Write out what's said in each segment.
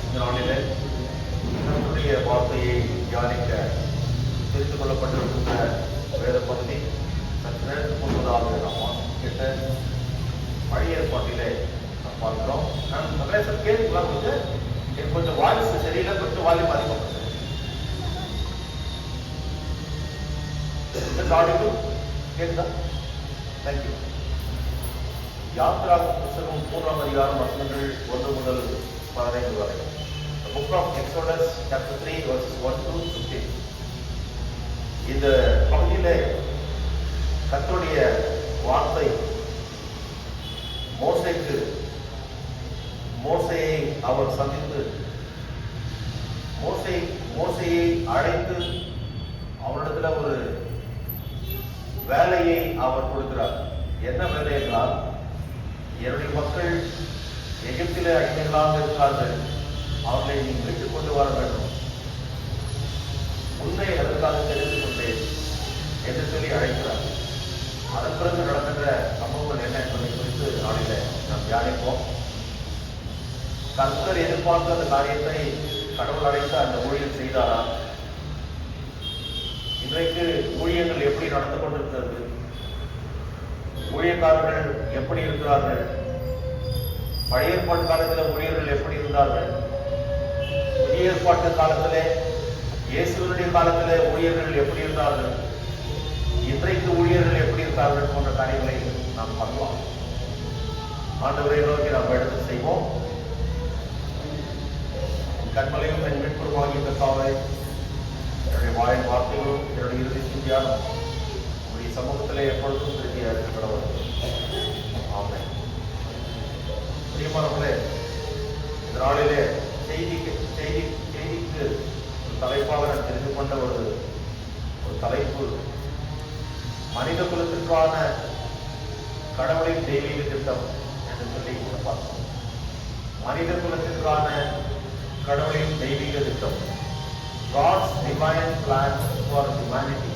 இந்த நாளிலே கர்த்தருடைய வார்த்தையை தியானிக்க தெரிந்து கொள்ளப்பட்டிருக்கின்ற வேத பகுதி சற்று நேரத்துக்கு முன்பதாக நாம் வாசிக்கிட்ட பழைய ஏற்பாட்டிலே நாம் பார்க்கிறோம். நான் நிறைய சார் கேட்கலாம், எனக்கு கொஞ்சம் வாய்ஸ் சரியில்லை, கொஞ்சம் வால்யூம் அதிகம் கேட்குதா? தேங்க்யூ. யாத்திராகம புத்தகம் 3ஆம் அதிகாரம் வசனங்கள் 1 முதல் 15 வரை. The book of Exodus chapter 3 verses 1 to 15. இந்த பகுதியிலே கர்த்தருடைய வார்த்தை மோசேயை அவர் சந்தித்து மோசேயை அழைத்து அவரிடத்துல ஒரு வேலையை அவர் கொடுக்கிறார். என்ன வேலை என்றால், என்னுடைய மக்கள் எகிப்திலே அடிமைகளாக இருக்கிறார்கள், அவர்களை நீ மீட்டுக் கொண்டு வர வேண்டும், உன்னை அதற்காக தெரிந்து கொண்டேன் என்று சொல்லி அழைக்கிறார். அதன் பிறகு நடக்கின்ற சம்பவங்கள் என்ன என்பதை குறித்து நாளில நாம் தியானிப்போம். கர்த்தர் எதிர்பார்த்த அந்த காரியத்தை கடவுள் அழைத்த அந்த ஊழியர் செய்தாரா? இன்றைக்கு ஊழியர்கள் எப்படி நடந்து கொண்டிருக்கிறது? ஊழியக்காரர்கள் எப்படி இருக்கிறார்கள்? பழைய ஏற்பாட்டு காலத்தில் ஊழியர்கள் எப்படி இருந்தார்கள்? புதிய ஏற்பாட்டு காலத்திலே இயேசுவினுடைய காலத்திலே ஊழியர்கள் எப்படி இருந்தார்கள்? இன்றைக்கு ஊழியர்கள் எப்படி இருக்கிறார்கள் போன்ற காரியங்களை நாம் பார்க்கலாம். ஆண்டவரை நோக்கி நாம் எடுத்து செய்வோம். கண்மலையும் என் மீட்புருமாகிய கர்த்தாவே, என்னுடைய வாயின் வார்த்தைகளும் என்னுடைய இறுதி சிந்தியாலும் உங்களுடைய சமூகத்திலே எப்பொழுதும் திருப்தியாக இருக்கிறவர். ஆமென். பிரியமானவர்களே, இந்த நாளிலே செய்திக்கு ஒரு தலைப்பாக நான் தெரிந்து கொண்ட ஒரு தலைப்பு, மனித குலத்திற்கான கடவுளின் தெய்வீக திட்டம் என்று சொல்லி பார்த்தோம். மனித குலத்திற்கான கடவுளின் தெய்வீக திட்டம், God's divine plan for humanity.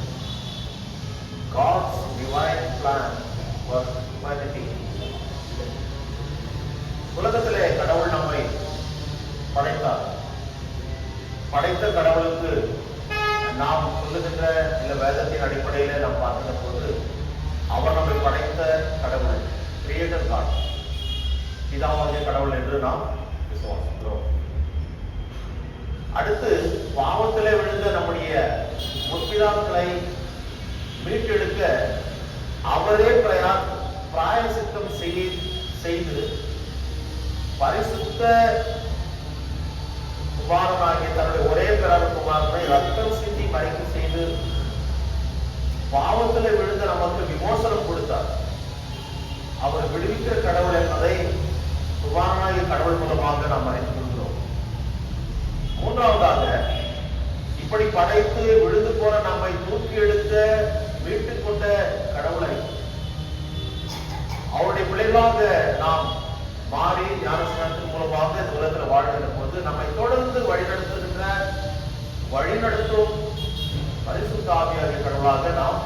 God's divine plan for humanity. உலகத்திலே கடவுள் நம்மை படைத்தார். படைத்த கடவுளுக்கு நாம் சொல்லுகின்ற இந்த வேதத்தின் அடிப்படையிலே நாம் பார்க்கிற போது, அவர் நம்மை படைத்த கடவுள், கிரியேட்டர் காட், பிதாவாகிய கடவுள் என்று நாம் விசுவாசிக்கிறோம். அடுத்து, பாவத்திலே விழுந்த நம்முடைய முற்பிதாக்களை மீட்டெடுக்க அவரே பிராயசித்தம் செய்து பரிசுத்த குமாரனாகிய தன்னுடைய ஒரே பிறந்த குமாரனை ரத்தம் சிந்தி மறைக்க செய்து பாவத்திலே விழுந்த நமக்கு விமோசனம் கொடுத்தார். அவர் விடுவிக்கிற கடவுள் என்பதை குமாரனாகிய கடவுள் மூலமாக நாம் அறிந்து கொள்கிறோம். மூன்றாவதாக, இப்படி படைத்து விழுந்து போன நம்மை தூக்கி எடுத்த மீட்டுக் கொண்ட கடவுளை அவருடைய விளைவாக நாம் மாறி ஞானஸ்நானத்தின் மூலமாக இந்த உலகத்தில் வாழ்கிற போது நம்மை தொடர்ந்து வழிநடத்தும் பரிசுத்த ஆவியாகிய கடவுளாக நாம்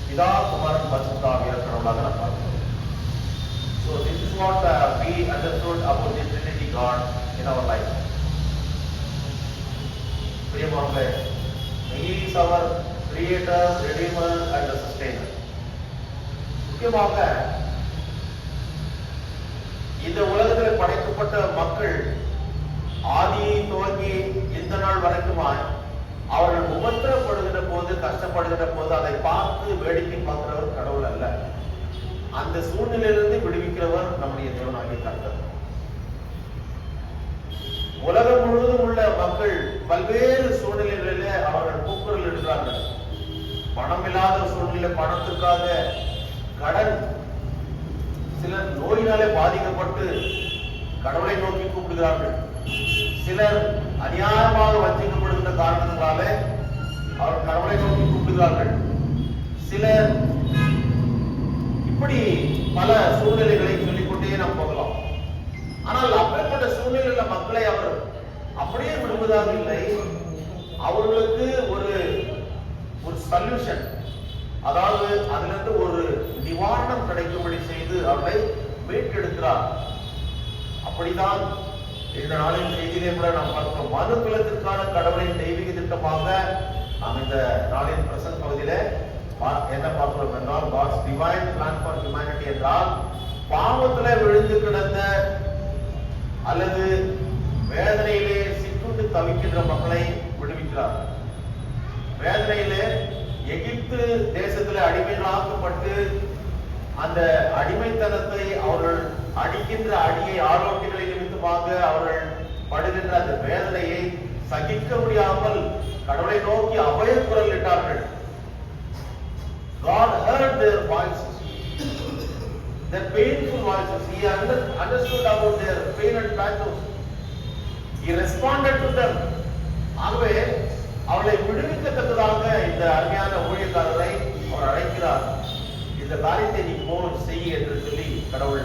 பிதா குமாரன் பரிசுத்த ஆவியாகிய கடவுளாக நாம் பார்க்கிறோம். So this is what we understood about the Trinity God in our life. பிரியமானவர்களே, He is our creator, redeemer and sustainer. முக்கியமாக இந்த உலகத்தில் படைக்கப்பட்ட மக்கள் ஆதியை துவங்கி இந்த நாள் வரைக்குமாய் அவர்கள் உபத்திரப்படுகிற போது, கஷ்டப்படுகிற போது அதை பார்த்து வேடிக்கை பார்க்கிறவர் கடவுள் அல்ல. அந்த சூழ்நிலையிலிருந்து விடுவிக்கிறவர் நம்முடைய தேவனாகிய கர்த்தர். உலகம் முழுவதும் உள்ள மக்கள் பல்வேறு சூழ்நிலைகளிலே அவர்கள் கூக்குரல் எடுக்கிறார்கள். பணம் இல்லாத சூழ்நிலை, பணத்துக்காக கடன், சிலர் நோயினாலே பாதிக்கப்பட்டு கடவுளை நோக்கி கூப்பிடுகிறார்கள். சிலர் அநியாயமாக வஞ்சிக்கப்படுகின்ற காரணத்தினாலே அவர் கடவுளை நோக்கி கூப்பிடுகிறார்கள். சிலர் இப்படி பல சூழ்நிலைகளை சொல்லிக்கொண்டே நாம் போகலாம். ஆனால் அப்படிப்பட்ட சூழ்நிலையில மக்களை அவர் அப்படியே விடுவதாக இல்லை. அவர்களுக்கு ஒரு சொல்யூஷன், அதாவது அதிலிருந்து ஒரு நிவாரணம் கிடைக்கும்படி செய்து அவர்களை மீட்டெடுக்கிறார். அப்படிதான் இந்த நாளின் செய்தியிலே கூட நாம் பார்க்கிறோம், மனு குலத்திற்கான கடவுளின் தெய்வீக திட்டமாக நாம் இந்த நாளின் பிரசன்ட் பகுதியில என்ன பார்க்கிறோம் என்றால், God's divine plan for humanity என்றால், பாவத்திலே விழுந்து கிடந்த அல்லது வேதனையிலே சிக்குண்டு தவிக்கின்ற மக்களை விடுவிக்கிறார். வேதனையிலே எகிப்து தேசத்திலே அடிமைகளாக்கப்பட்டு அந்த அடிமைத்தனத்தை அவர்கள் அடிக்கின்ற அடியை ஆரோக்கியங்களை நிமித்தமாக அவர்கள் படுகின்ற அந்த வேதனையை சகிக்க முடியாமல் கடவுளை நோக்கி அபய குரல் இட்டார்கள். God heard their voices, their painful voices. He understood about their pain and pathos. He responded to them. ஆகவே அவளை விடுவிக்கத்தக்கதாக இந்த அருமையான ஊழியக்காரரை அவர் அழைக்கிறார். இந்த காரியத்தை நீ போன் செய்ய என்று சொல்லி கடவுள்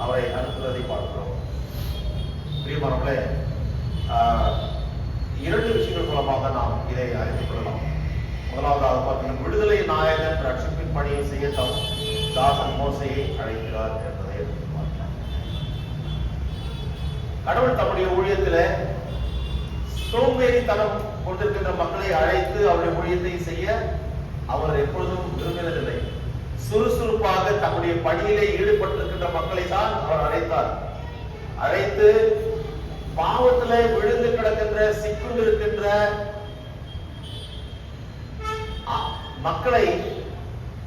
அவரை அனுப்புவதை பார்க்கிறோம். பிரியமானவர்களே, இரண்டு விஷயங்கள் மூலமாக நாம் இதை அறிந்து கொள்ளலாம். முதலாவதாக பார்த்தீங்கன்னா, விடுதலை நாயகன் ரட்சிப்பின் பணியை செய்ய தாசன் மோசையை அழைக்கிறார் என்பதை பார்க்கலாம். கடவுள் தம்முடைய ஊழியத்தில் சோம்பேறித்தனம் கொண்டிருக்கின்ற மக்களை அழைத்து அவருடைய ஊழியத்தை செய்ய அவர் எப்பொழுதும் விரும்பினதில்லை. சுறுசுறுப்பாக தம்முடைய பணியிலே ஈடுபட்டிருக்கின்ற மக்களை தான் அவர் அழைத்தார். அழைத்து பாவத்திலே விழுந்து கிடக்கின்ற சிக்குண்டு இருக்கின்ற மக்களை,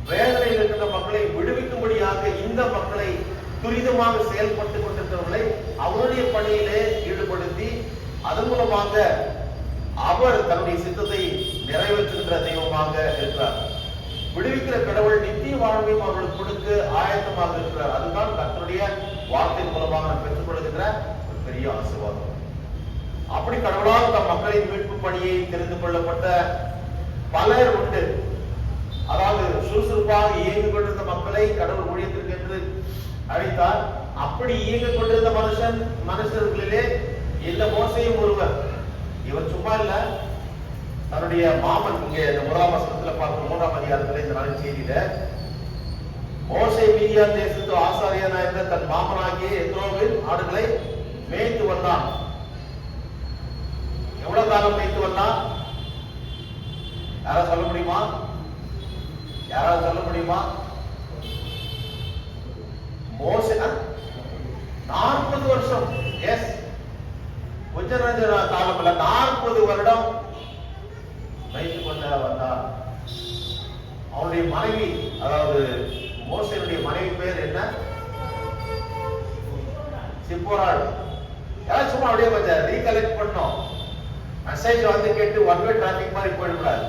வேதனையில் இருக்கின்ற மக்களை விடுவிக்கும்படியாக இந்த மக்களை துரிதமாக செயல்பட்டுக் கொண்டிருக்கிறவர்களை அவருடைய பணியிலே ஈடுபடுத்தி அதன் மூலமாக அவர் தன்னுடைய சித்தத்தை நிறைவேற்றுகின்ற தெய்வமாக இருக்கிறார். விடுவிக்கிற கடவுள் நித்திய வாழ்வையும் அவர்களுக்கு கொடுக்க ஆயத்தமாக இருக்கிறார். அதுதான் கர்த்தருடைய வார்த்தை மூலமாக நாம் பெற்றுக் கொள்கின்ற ஒரு பெரிய ஆசீர்வாதம். அப்படி கடவுளால் தம் மக்களின் மீட்பு பணியை தெரிந்து கொள்ளப்பட்ட பலர் உண்டு. அதாவது சுறுசுறுப்பாக இயங்கிக் கொண்டிருந்த மக்களை கடவுள் ஊழியத்திற்கு என்று அழைத்தார். அப்படி இயங்கிக் கொண்டிருந்த மனுஷர்களிலே இந்த மோசையும் ஒருவர். இவர் சும்மா இல்ல, தன்னுடைய மாமன், இங்கே இந்த முதலாம் வசனத்துல பார்க்கும் 3ஆம் அதிகாரத்துல இந்த நாளின் செய்தியில, மோசே மீதியான் தேசத்து ஆசாரியனா இருந்த தன் மாமனாகிய எத்ரோவின் ஆடுகளை மேய்த்து வந்தான். எவ்வளவு காலம் மேய்த்து வந்தான்? யாராவது சொல்ல முடியுமா? யாராவது சொல்ல முடியுமா? மோசே 40 வருஷம். எஸ், கொஞ்ச காலம் இல்ல, 40 வருடம் வைத்து கொண்ட வந்தார். அவனுடைய மனைவி, அதாவது மோசேனுடைய மனைவி பேர் என்ன? சிப்போராள். யாரும் சும்மா அப்படியே கொஞ்சம் ரீகலெக்ட் பண்ணோம். மெசேஜ் வந்து கேட்டு ஒன் வே டிராபிக் மாதிரி போயிடக்கூடாது.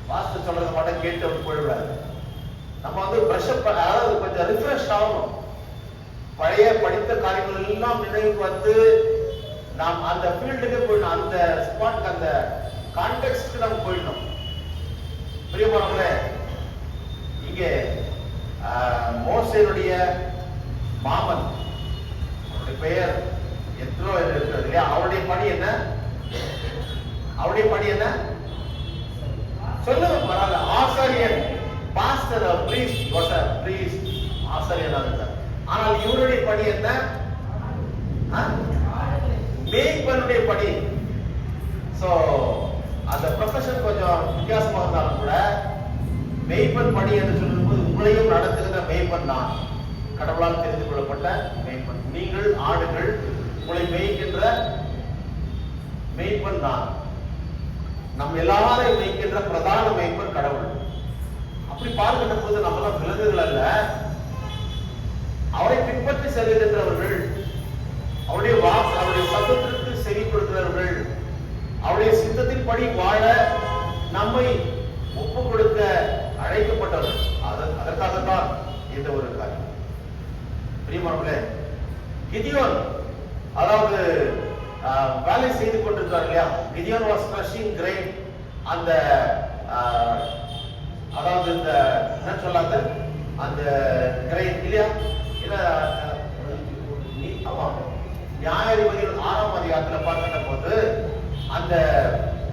பாஸ்டர் சொல்றதை மட்டும் கேட்டு அப்படி போயிடக்கூடாது. நம்ம வந்து பிரஷ் அப், அதாவது கொஞ்சம் ரிஃப்ரெஷ் ஆகணும். பழைய படித்த காரியங்கள் எல்லாம் நினைவுக்கு வந்து நாம் அந்த ஃபீல்டுக்கு போயிடணும். அந்த ஸ்பாட்க்கு, அந்த கான்டெக்ஸ்ட்க்கு நம்ம போயிடணும். பிரியமானவர்களே, இங்கே மோசேனுடைய மாமன், அவருடைய பெயர் எத்ரோ என்று இருக்கிறது இல்லையா? அவருடைய பணி என்ன? அவருடைய பணி என்ன சொல்லுங்க. பரவாயில்ல, ஆசாரியன், பாஸ்டர், பிரீஸ்ட், பிரீஸ்ட், ஆசாரியனாக இருந்தார். ஆனால் இவருடைய பணி என்ன? மேய்ப்பனுடைய பணி. சோ அந்த ப்ரொஃபஷன் கொஞ்சம் வித்தியாசமா இருந்தாலும் கூட மேய்ப்பன் பணி என்று சொல்லும்போது உங்களையும் நடத்துகிற மேய்ப்பன் தான், கடவுளால் தெரிந்து கொள்ளப்பட்ட மேய்ப்பன். நீங்கள் ஆடுகள், உங்களை மேய்க்கின்ற மேய்ப்பன் தான். நம்ம எல்லாரையும் மேய்க்கின்ற பிரதான மேய்ப்பன் கடவுள். அப்படி பார்க்கின்ற போது நம்மளாம் விலங்குகள் அல்ல, அவரை பின்பற்றி செல்கின்றவர்கள், அவருடைய சத்தத்திற்கு செவி கொடுக்கிறவர்கள், அவருடைய சித்தத்தின்படி வாழ நம்மை ஒப்பு கொடுக்க அழைக்கப்பட்டவர்கள். அதற்காகத்தான் இந்த ஒரு காரியம். பிரியமானவர்களே, கிதியோன் அதாவது வேலை செய்து கொண்டிருக்கார் இல்லையா? Gideon was crushing grain. அந்த அதாவது இந்த என்ன சொல்லாத அந்த கிரெயின் இல்லையா? ஆமா, நியாயாதிபதிகள் 6ஆம் அதிகாரத்துல பார்க்கின்ற போது அந்த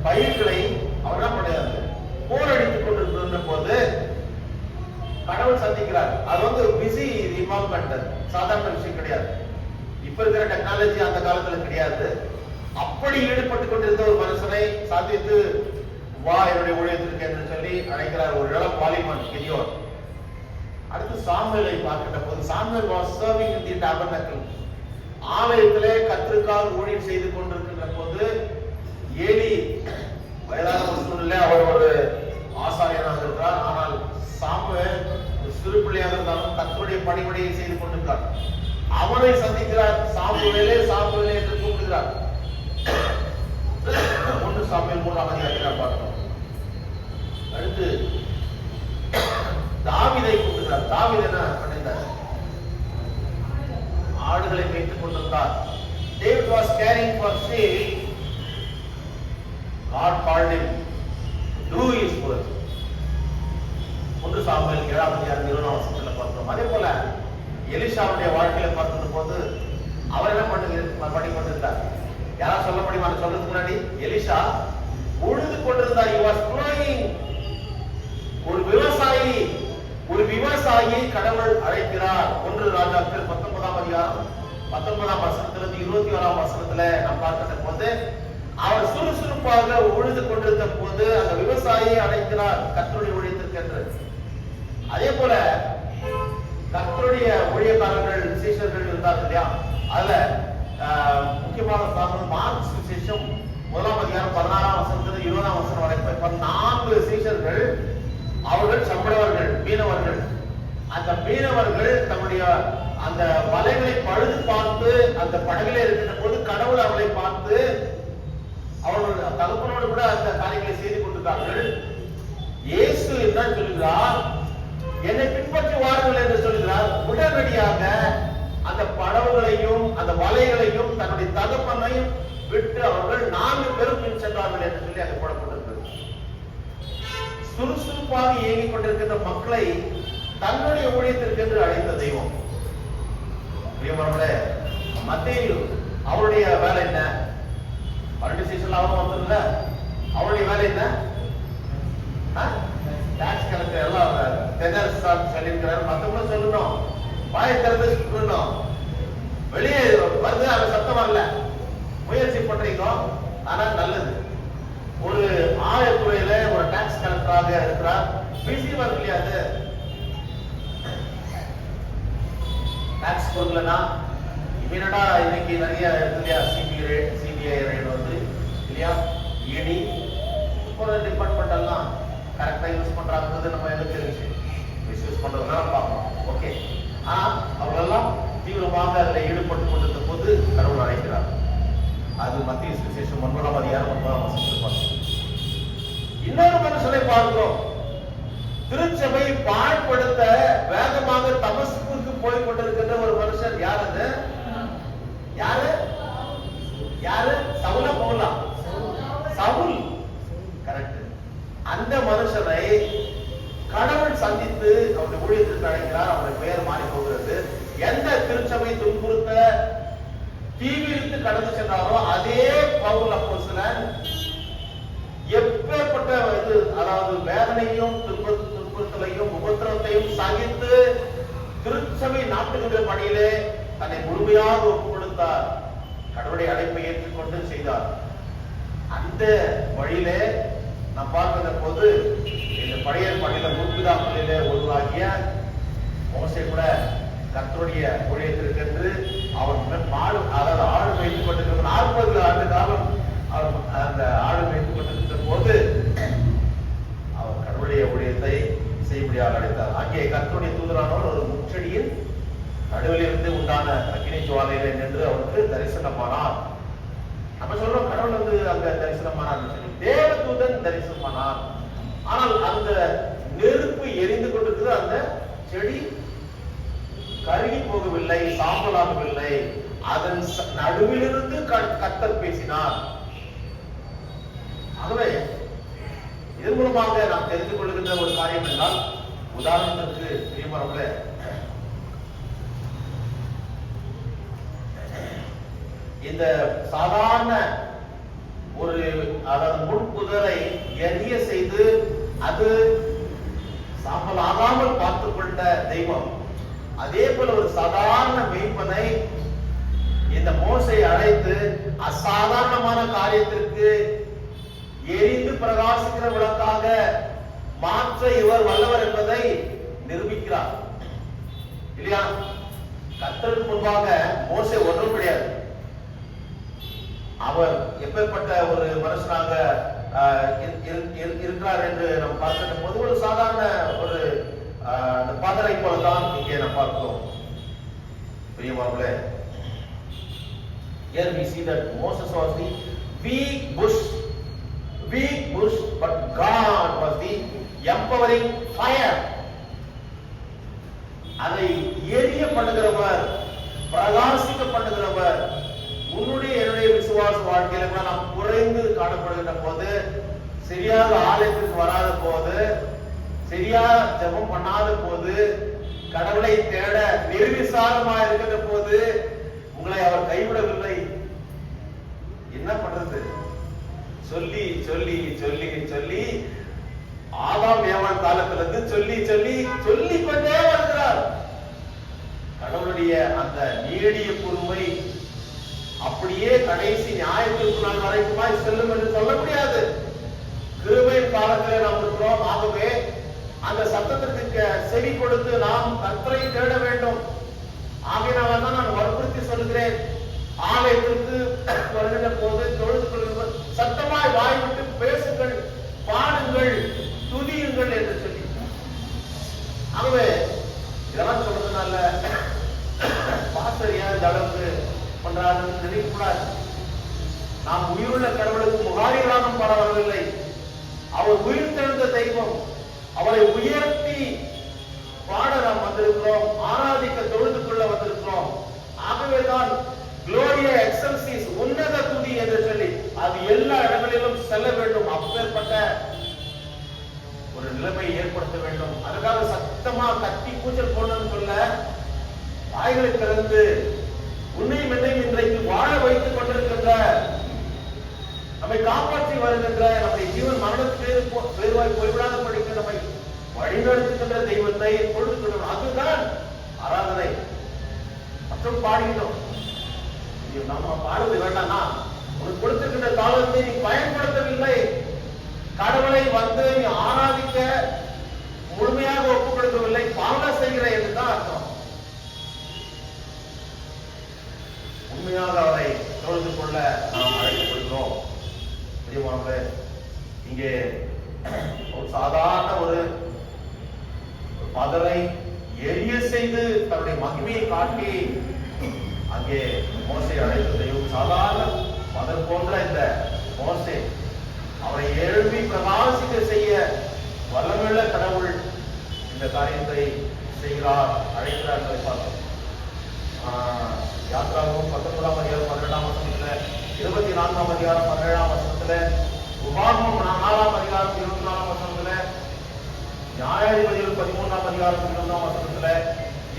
பயிர்களை அவர் என்ன பண்ணாரு? போரடித்துக் கொண்டிருக்கின்ற போது கடவுள் சந்திக்கிறார். அது வந்து பிஸி இன்வால்வ்மெண்ட், சாதாரண விஷயம் கிடையாது. இப்ப இருக்கிற டெக்னாலஜி அந்த காலத்துல கிடையாது. அப்படி ஈடுபட்டு கொண்டிருந்த ஒரு மனுஷனை சாதித்து வா என்னுடைய ஊழியத்திற்கு என்று சொல்லி அழைக்கிறார் ஒரு இளம் வாலிபன் கிதியோன். அடுத்து சாமுவேலை பார்க்கின்ற போது Samuel was serving in the tabernacle. ஆலயத்திலே கர்த்தருக்காக ஊழியம் செய்து கொண்டிருக்கின்ற போது ஏலி வயதான ஒரு சூழ்நிலை, அவர் ஒரு ஆசாரியனாக இருக்கிறார். ஆனால் சாமுவேல் சிறு பிள்ளையாக இருந்தாலும் கர்த்தருடைய பணிபடியை செய்து கொண்டிருக்கிறார். அவனை சந்திக்கிறார். சாமுவேலே சாமுவேலே என்று கூப்பிடுகிறார். 1 சாமுவேல் 3ஆம் அதிகாரத்தில் பார்க்கிறோம். அடுத்து தாவீதை கூப்பிடுகிறார். தாவீது என்ன பண்ணினார்? ஆடுகளை மேய்த்துக் கொண்டிருந்தார். David was caring for sheep. God called him to do his work. 1 Samuel 7ஆம் அதிகாரம் 20ஆம் வசனத்தில் பார்த்தோம். அதே போல எலிஷாவுடைய வாழ்க்கையில பார்க்கும் போது அவர் என்ன பண்ணி கொண்டிருந்தார்? யாரா சொல்ல முடியுமா? சொல்றதுக்கு முன்னாடி எலிஷா உழுது கொண்டிருந்தார். he was plowing. ஒரு விவசாயி கடவுள் அழைக்கிறார். 1 ராஜாக்கள் 19ஆம் அதிகாரம் 19ஆம் வசனத்திலிருந்து 21ஆம் வசனத்துல நாம் பார்க்கின்ற போது அவர் சுறுசுறுப்பாக உழுது கொண்டிருந்த போது அந்த விவசாயியை அழைக்கிறார் கர்த்தருடைய ஊழியத்திற்கு என்று. அதே போல கர்த்தருடைய ஊழியக்காரர்கள் சீஷர்கள் இருந்தார்கள் இல்லையா? அதுல முக்கியமாக மார்க் சுவிசேஷம் 1ஆம் அதிகாரம் 16ஆம் வசனத்திலிருந்து 20ஆம் வசனம் வரைக்கும் 4 சீஷர்கள், அவர்கள் சம்பளவர்கள், மீனவர்கள். அந்த மீனவர்கள் தம்முடைய அந்த வலைகளை பழுது பார்த்து அந்த படகிலே இருக்கின்ற போது கடவுள் அவர்களை பார்த்து அவர்கள் தகப்பனோடு கூட அந்த காரியங்களை செய்து கொண்டிருக்கிறார்கள். இயேசு என்ன சொல்கிறார்? என்னை பின்பற்றி வாருங்கள் என்று சொல்கிறார். உடனடியாக அந்த படகுகளையும் அந்த வலைகளையும் தன்னுடைய தகப்பனையும் விட்டு அவர்கள் 4 பேரும் பின் சென்றார்கள் என்று சொல்லி அங்கு போடப்பட்டிருக்கிறது. சுறுசுறுப்பாக இயங்கிக் கொண்டிருக்கின்ற மக்களை தன்னுடைய ஊழியத்திற்கு என்று அழைத்த தெய்வம். மத்தேயு அவருடைய வேலை என்ன? 12 சீசன்ல அவரும் வந்ததில்ல. அவருடைய வேலை என்ன? டாக்ஸ் கலெக்டர் எல்லாம் சொல்லியிருக்கிறார். மத்தவங்களும் சொல்லணும், வாயை திறந்து சொல்லணும். வெளியே வந்து அந்த சத்தம் வரல, முயற்சி பண்றீங்க. ஆனா நல்லது. ஒரு ஆயத்துறையில ஒரு டாக்ஸ் கலெக்டராக இருக்கிறார். பிசி ஒர்க் இல்லையா? அது டாக்ஸ் கொடுக்கலன்னா இமீடியட்டா இன்னைக்கு நிறைய இருக்கு இல்லையா? சிபிஐ ரைடு வந்து இல்லையா? இடி ஒரு டிபார்ட்மெண்ட் எல்லாம் கரெக்டா யூஸ் பண்றாங்கிறது நம்ம எனக்கு தெரிஞ்சு மிஸ்யூஸ் பண்றதுனால பார்ப்போம். ஓகே. ஆனா அவர்களெல்லாம் தீவிரமாக அதில் ஈடுபட்டு கொண்டிருந்த போது கடவுள் அழைக்கிறார். அது மத்திய சுவிசேஷம் 9ஆம் அதிகாரம் 9ஆம் வசனத்தில் பார்த்தோம். இன்னொரு மனுஷனை பார்க்கிறோம். திருச்சபை பாழ்படுத்த வேகமாக தமஸ்குக்கு போய் கொண்டிருக்கின்ற ஒரு மனுஷன். யார் அது? யாரு? சவுல பவுலா? சவுல். கரெக்ட். அந்த மனுஷனை கடவுள் சந்தித்து அவருடைய ஊழியத்திற்கு அழைக்கிறார். அவருடைய பெயர் மாறி போகிறது. எந்த திருச்சபை துன்புறுத்த தீவிரித்து கடந்து சென்றாரோ அதே பவுல் அப்போஸ்தலன் எப்பேற்பட்ட அதாவது வேதனையும் துன்புறுத்தலையும் உபத்திரவத்தையும் சகித்து திருச்சபை நாட்டுகின்ற பணியிலே தன்னை முழுமையாக ஒப்புக் கொடுத்தார். கடவுளுடைய அழைப்பை ஏற்றுக்கொண்டு செய்தார். அந்த வழியிலே நாம் பார்க்கின்ற போது இந்த பழைய பணியில முற்பிதாக்களிலே ஒருவாகிய மோசே கூட கர்த்தருடைய ஊழியத்திற்கு என்று அவர் அதாவது ஆடு வைத்துக் கொண்டிருக்கிற 40 ஆண்டு காலம் அவர் அந்த ஆடு வைத்துக் கொண்டிருக்கிற போது அவர் கடவுளுடைய ஊழியத்தை செய்யும்படியாக அழைத்தார். அங்கே கர்த்தருடைய தூதரானவர் ஒரு முச்செடியின் நடுவில் இருந்து உண்டான அக்கினி ஜுவாலையில நின்று அவருக்கு தரிசனமானார். நம்ம சொல்றோம் கடவுள் வந்து அங்க தரிசனமானார் சொல்லி. தேவதூதன் தரிசனமானார். ஆனால் அந்த நெருப்பு எரிந்து கொண்டிருக்கிற அந்த செடி கருகி போகவில்லை, சாம்பலாகவில்லை. அதன் நடுவிலிருந்து கர்த்தர் பேசினார். ஆகவே இதன் மூலமாக நாம் தெரிந்து கொள்கின்ற ஒரு காரியம் என்றால், உதாரணத்திற்கு பிரியமானவர்களே, இந்த சாதாரண ஒரு அதாவது முட்புதரை எரிய செய்து அது சாம்பல் ஆகாமல் பார்த்துக் கொண்ட தெய்வம், அதே போல ஒரு சாதாரண மெய்ப்பனை இந்த மோசை அழைத்து அசாதாரணமான காரியத்திற்கு எரிந்து பிரகாசிக்கிற விளக்காக மாற்ற இவர் வல்லவர் என்பதை நிரூபிக்கிறார் இல்லையா? கர்த்தருக்கு முன்பாக மோசே ஒன்றும் கிடையாது. அவர் எப்பேற்பட்ட ஒரு மனுஷனாக இருக்கிறார் என்று நாம் பார்க்கின்ற போது ஒரு சாதாரண ஒரு பதரை போலதான் இங்கே நாம் பார்க்கிறோம். பிரியமானவர்களே, here we see that Moses was the weak bush, but God was the empowering fire. அதை எரிய பண்ணுகிறவர், பிரகாசிக்க பண்ணுகிறவர். உன்னுடைய என்னுடைய விசுவாச வாழ்க்கையில கூட நாம் குறைந்து காணப்படுகின்ற போது, சரியாக ஆலயத்திற்கு வராத போது, சரியா ஜெபம் பண்ணாத போது, கடவுளை தேட நிர்விசாரமா இருக்கிற போது உங்களை அவர் கைவிடவில்லை. என்ன பண்றது? சொல்லி சொல்லி சொல்லி சொல்லி ஆதாம் ஏவாள் காலத்திலிருந்து சொல்லி சொல்லி சொல்லி கொண்டே வருகிறார். கடவுளுடைய அந்த நீடிய பொறுமை அப்படியே கடைசி நியாயத்திற்கு நாள் வரைக்குமாய் செல்லும் என்று சொல்ல முடியாது. கிருபையின் காலத்திலே நாம் இருக்கிறோம். ஆகவே அந்த சத்தத்திற்கு செவி கொடுத்து நாம் கர்த்தரை தேட வேண்டும். ஆகையினால தான் நான் வற்புறுத்தி சொல்கிறேன், ஆலயத்திற்கு வருகின்ற போது தொழுது கொள்ளுங்கள், சத்தமாய் வாய் விட்டு பேசுங்கள், பாடுங்கள், துதியுங்கள் என்று சொல்லி. ஆகவே இதெல்லாம் சொல்றதுனால பாஸ்டர் ஏன் இந்த அளவுக்கு பண்றாருன்னு நினைக்கக்கூடாது. நாம் உயிருள்ள கடவுளுக்கு முகாரிகளாக பாட வரவில்லை. அவர் உயிர் தெழுந்த தெய்வம். அவரை உயர்த்தி பாட நாம் வந்திருக்கிறோம், ஆராதிக்க தொழுது கொள்ள வந்திருக்கிறோம். ஆகவேதான் குளோரியா எக்ஸல்சிஸ், உன்னத துதி என்று சொல்லி அது எல்லா இடங்களிலும் செல்ல வேண்டும். அப்பேற்பட்ட ஒரு நிலைமை ஏற்படுத்த வேண்டும். அதுக்காக சத்தமா கத்தி கூச்சல் போடணும்னு சொல்ல, வாய்களை திறந்து உன்னையும் என்னையும் இன்றைக்கு வாழ வைத்துக் கொண்டிருக்கின்ற, நம்மை காப்பாற்றி வருகின்ற, நம்மை ஜீவன் மரணத்துக்கு பேருவாய் போய்விடாத படிக்க நம்மை வழிநடத்துகின்ற தெய்வத்தை பொழுது கொள்ளணும். அதுதான் ஆராதனை. மற்றும் பாடினோம், நம்ம பாடுவது வேண்டாம்னா, உனக்கு கொடுத்திருக்கின்ற காலத்தை நீ பயன்படுத்தவில்லை, கடவுளை வந்து நீ ஆராதிக்க முழுமையாக ஒப்புக் கொடுக்கவில்லை, பாவம் செய்கிற என்றுதான் அர்த்தம். உண்மையாக அவரை தொழுது கொள்ள நாம் அழைக்கப்படுகிறோம். பிரியமானவர்களே, இங்கே ஒரு சாதாரண ஒரு பதரை எரிய செய்து தன்னுடைய மகிமையை காட்டி அங்கே மோசே அழைத்ததையும், சாதாரண பதர் போன்ற இந்த மோசே அவரை எழுப்பி பிரகாசிக்க செய்ய வல்லமையுள்ள கடவுள் இந்த காரியத்தை செய்கிறார், அழைக்கிறார் என்பதை பார்த்தோம். யாத்ராகமம் 19ஆம் அதிகாரம் 12ஆம் வசனத்துல, 24ஆம் அதிகாரம் 17ஆம் வசனத்துல, உபாகமம் 4ஆம் அதிகாரம் 24ஆம் வசனத்துல, நியாயாதிபதிகள் 13ஆம் அதிகாரம் 20ஆம் வசனத்துல,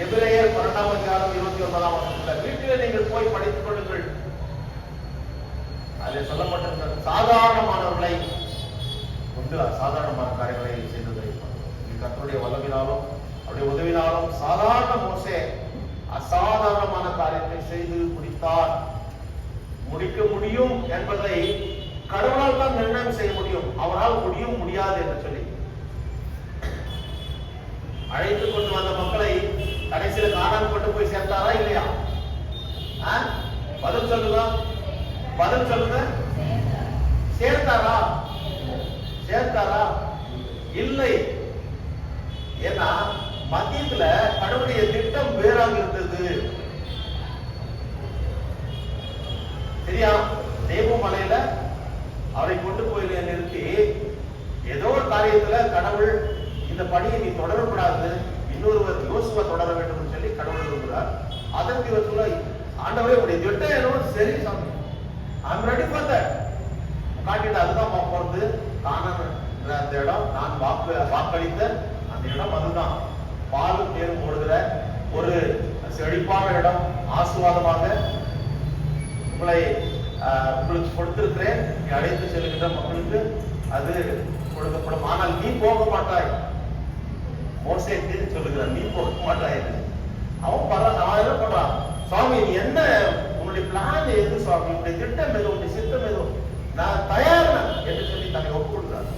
எபிரேயர் 12ஆம் அதிகாரம் 29ஆம் வசனத்துல, வீட்டிலே நீங்கள் போய் படித்துக் கொள்ளுங்கள். அதில் சொல்லப்பட்டிருக்கிற சாதாரணமானவர்களை கொண்டு அசாதாரணமான காரியங்களை செய்ததை கர்த்தருடைய வல்லமையினாலும் அவருடைய உதவினாலும் சாதாரண மோசே அசாதாரணமான காரியத்தை செய்து முடித்தார். முடிக்க முடியும் என்பதை கடவுளால் தான் நிர்ணயம் செய்ய முடியும். அவரால் முடியும் முடியாது என்று சொல்லி அழைத்துக் கொண்டு வந்த மக்களை கடைசியில் காணாமல் கொண்டு போய் சேர்த்தாரா இல்லையா? பதில் சொல்லுங்க, பதில் சொல்லுங்க. சேர்த்தாரா? சேர்த்தாரா? இல்லை. ஏன்னா மத்தியத்துல கடவுளுடைய திட்டம் வேறாக இருந்தது. சரியா? தேவமலையில அவரை கொண்டு போய் நிறுத்தி ஏதோ ஒரு காரியத்துல கடவுள் இந்த பணியை நீ தொடரக்கூடாது, இன்னொருவர் யோசுவா தொடர வேண்டும் சொல்லி கடவுள் விரும்புகிறார். அதற்கு இவர் சொல்ல, ஆண்டவரே உடைய திட்டம் என்னவோ சரி சாமி, I'm ready for that. காட்டிட்டு அதுதான் போறது, காணான் அந்த இடம், நான் வாக்களித்த அந்த இடம் அதுதான். பாலும் தேரும் ஓடுகிற ஒரு செழிப்பான இடம், ஆசீர்வாதமாக உங்களுக்கு கொடுத்திருக்கிறேன். நீ அழைத்து செல்கின்ற மக்களுக்கு அது கொடுக்கப்படும். ஆனால் நீ போக மாட்டாய். மோசே சொல்லுகிறான், நீ போக மாட்டாய். அவன் என்ன பண்றான், சுவாமி நீ என்ன உன்னுடைய பிளான் எது சுவாமி, உன்னுடைய திட்டம் எது, உன்னுடைய சித்தம் எது, நான் தயார் என்று சொல்லி தன்னை ஒப்புக்கொள்கிறார்.